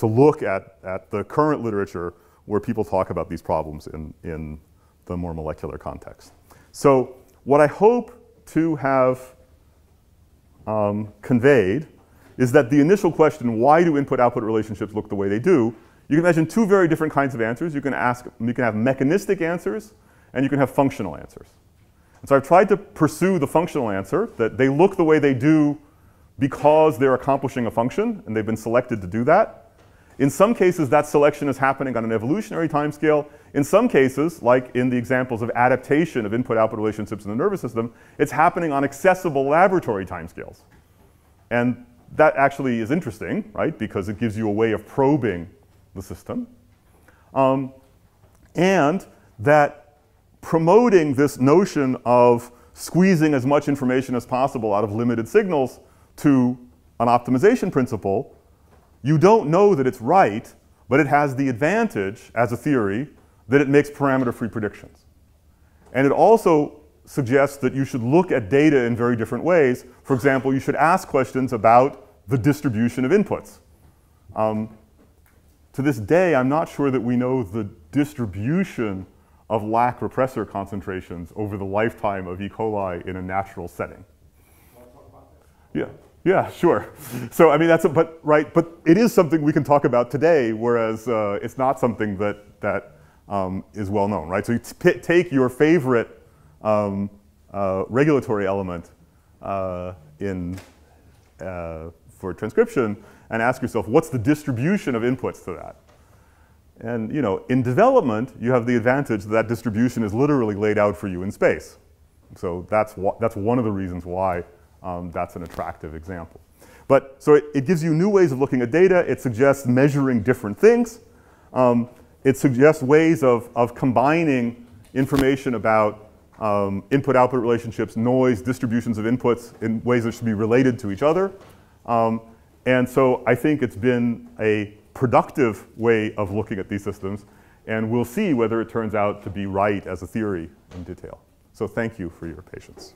look at the current literature where people talk about these problems in the more molecular context. So what I hope to have conveyed is that the initial question, why do input-output relationships look the way they do, you can imagine two very different kinds of answers. You can have mechanistic answers, and you can have functional answers. And so I've tried to pursue the functional answer, that they look the way they do because they're accomplishing a function, and they've been selected to do that. In some cases, that selection is happening on an evolutionary timescale. In some cases, like in the examples of adaptation of input-output relationships in the nervous system, it's happening on accessible laboratory timescales. And that actually is interesting, right? Because it gives you a way of probing the system. And that promoting this notion of squeezing as much information as possible out of limited signals to an optimization principle, you don't know that it's right, but it has the advantage as a theory that it makes parameter-free predictions. And it also suggests that you should look at data in very different ways. For example, you should ask questions about the distribution of inputs. To this day, I'm not sure that we know the distribution of lac repressor concentrations over the lifetime of E. coli in a natural setting. Yeah, sure. So I mean, but it is something we can talk about today, whereas it's not something that is well known, right? So you take your favorite regulatory element for transcription and ask yourself, what's the distribution of inputs to that? And in development, you have the advantage that distribution is literally laid out for you in space. So that's one of the reasons why that's an attractive example. But so it gives you new ways of looking at data. It suggests measuring different things. It suggests ways of combining information about input-output relationships, noise, distributions of inputs in ways that should be related to each other. And so I think it's been a productive way of looking at these systems. And we'll see whether it turns out to be right as a theory in detail. So thank you for your patience.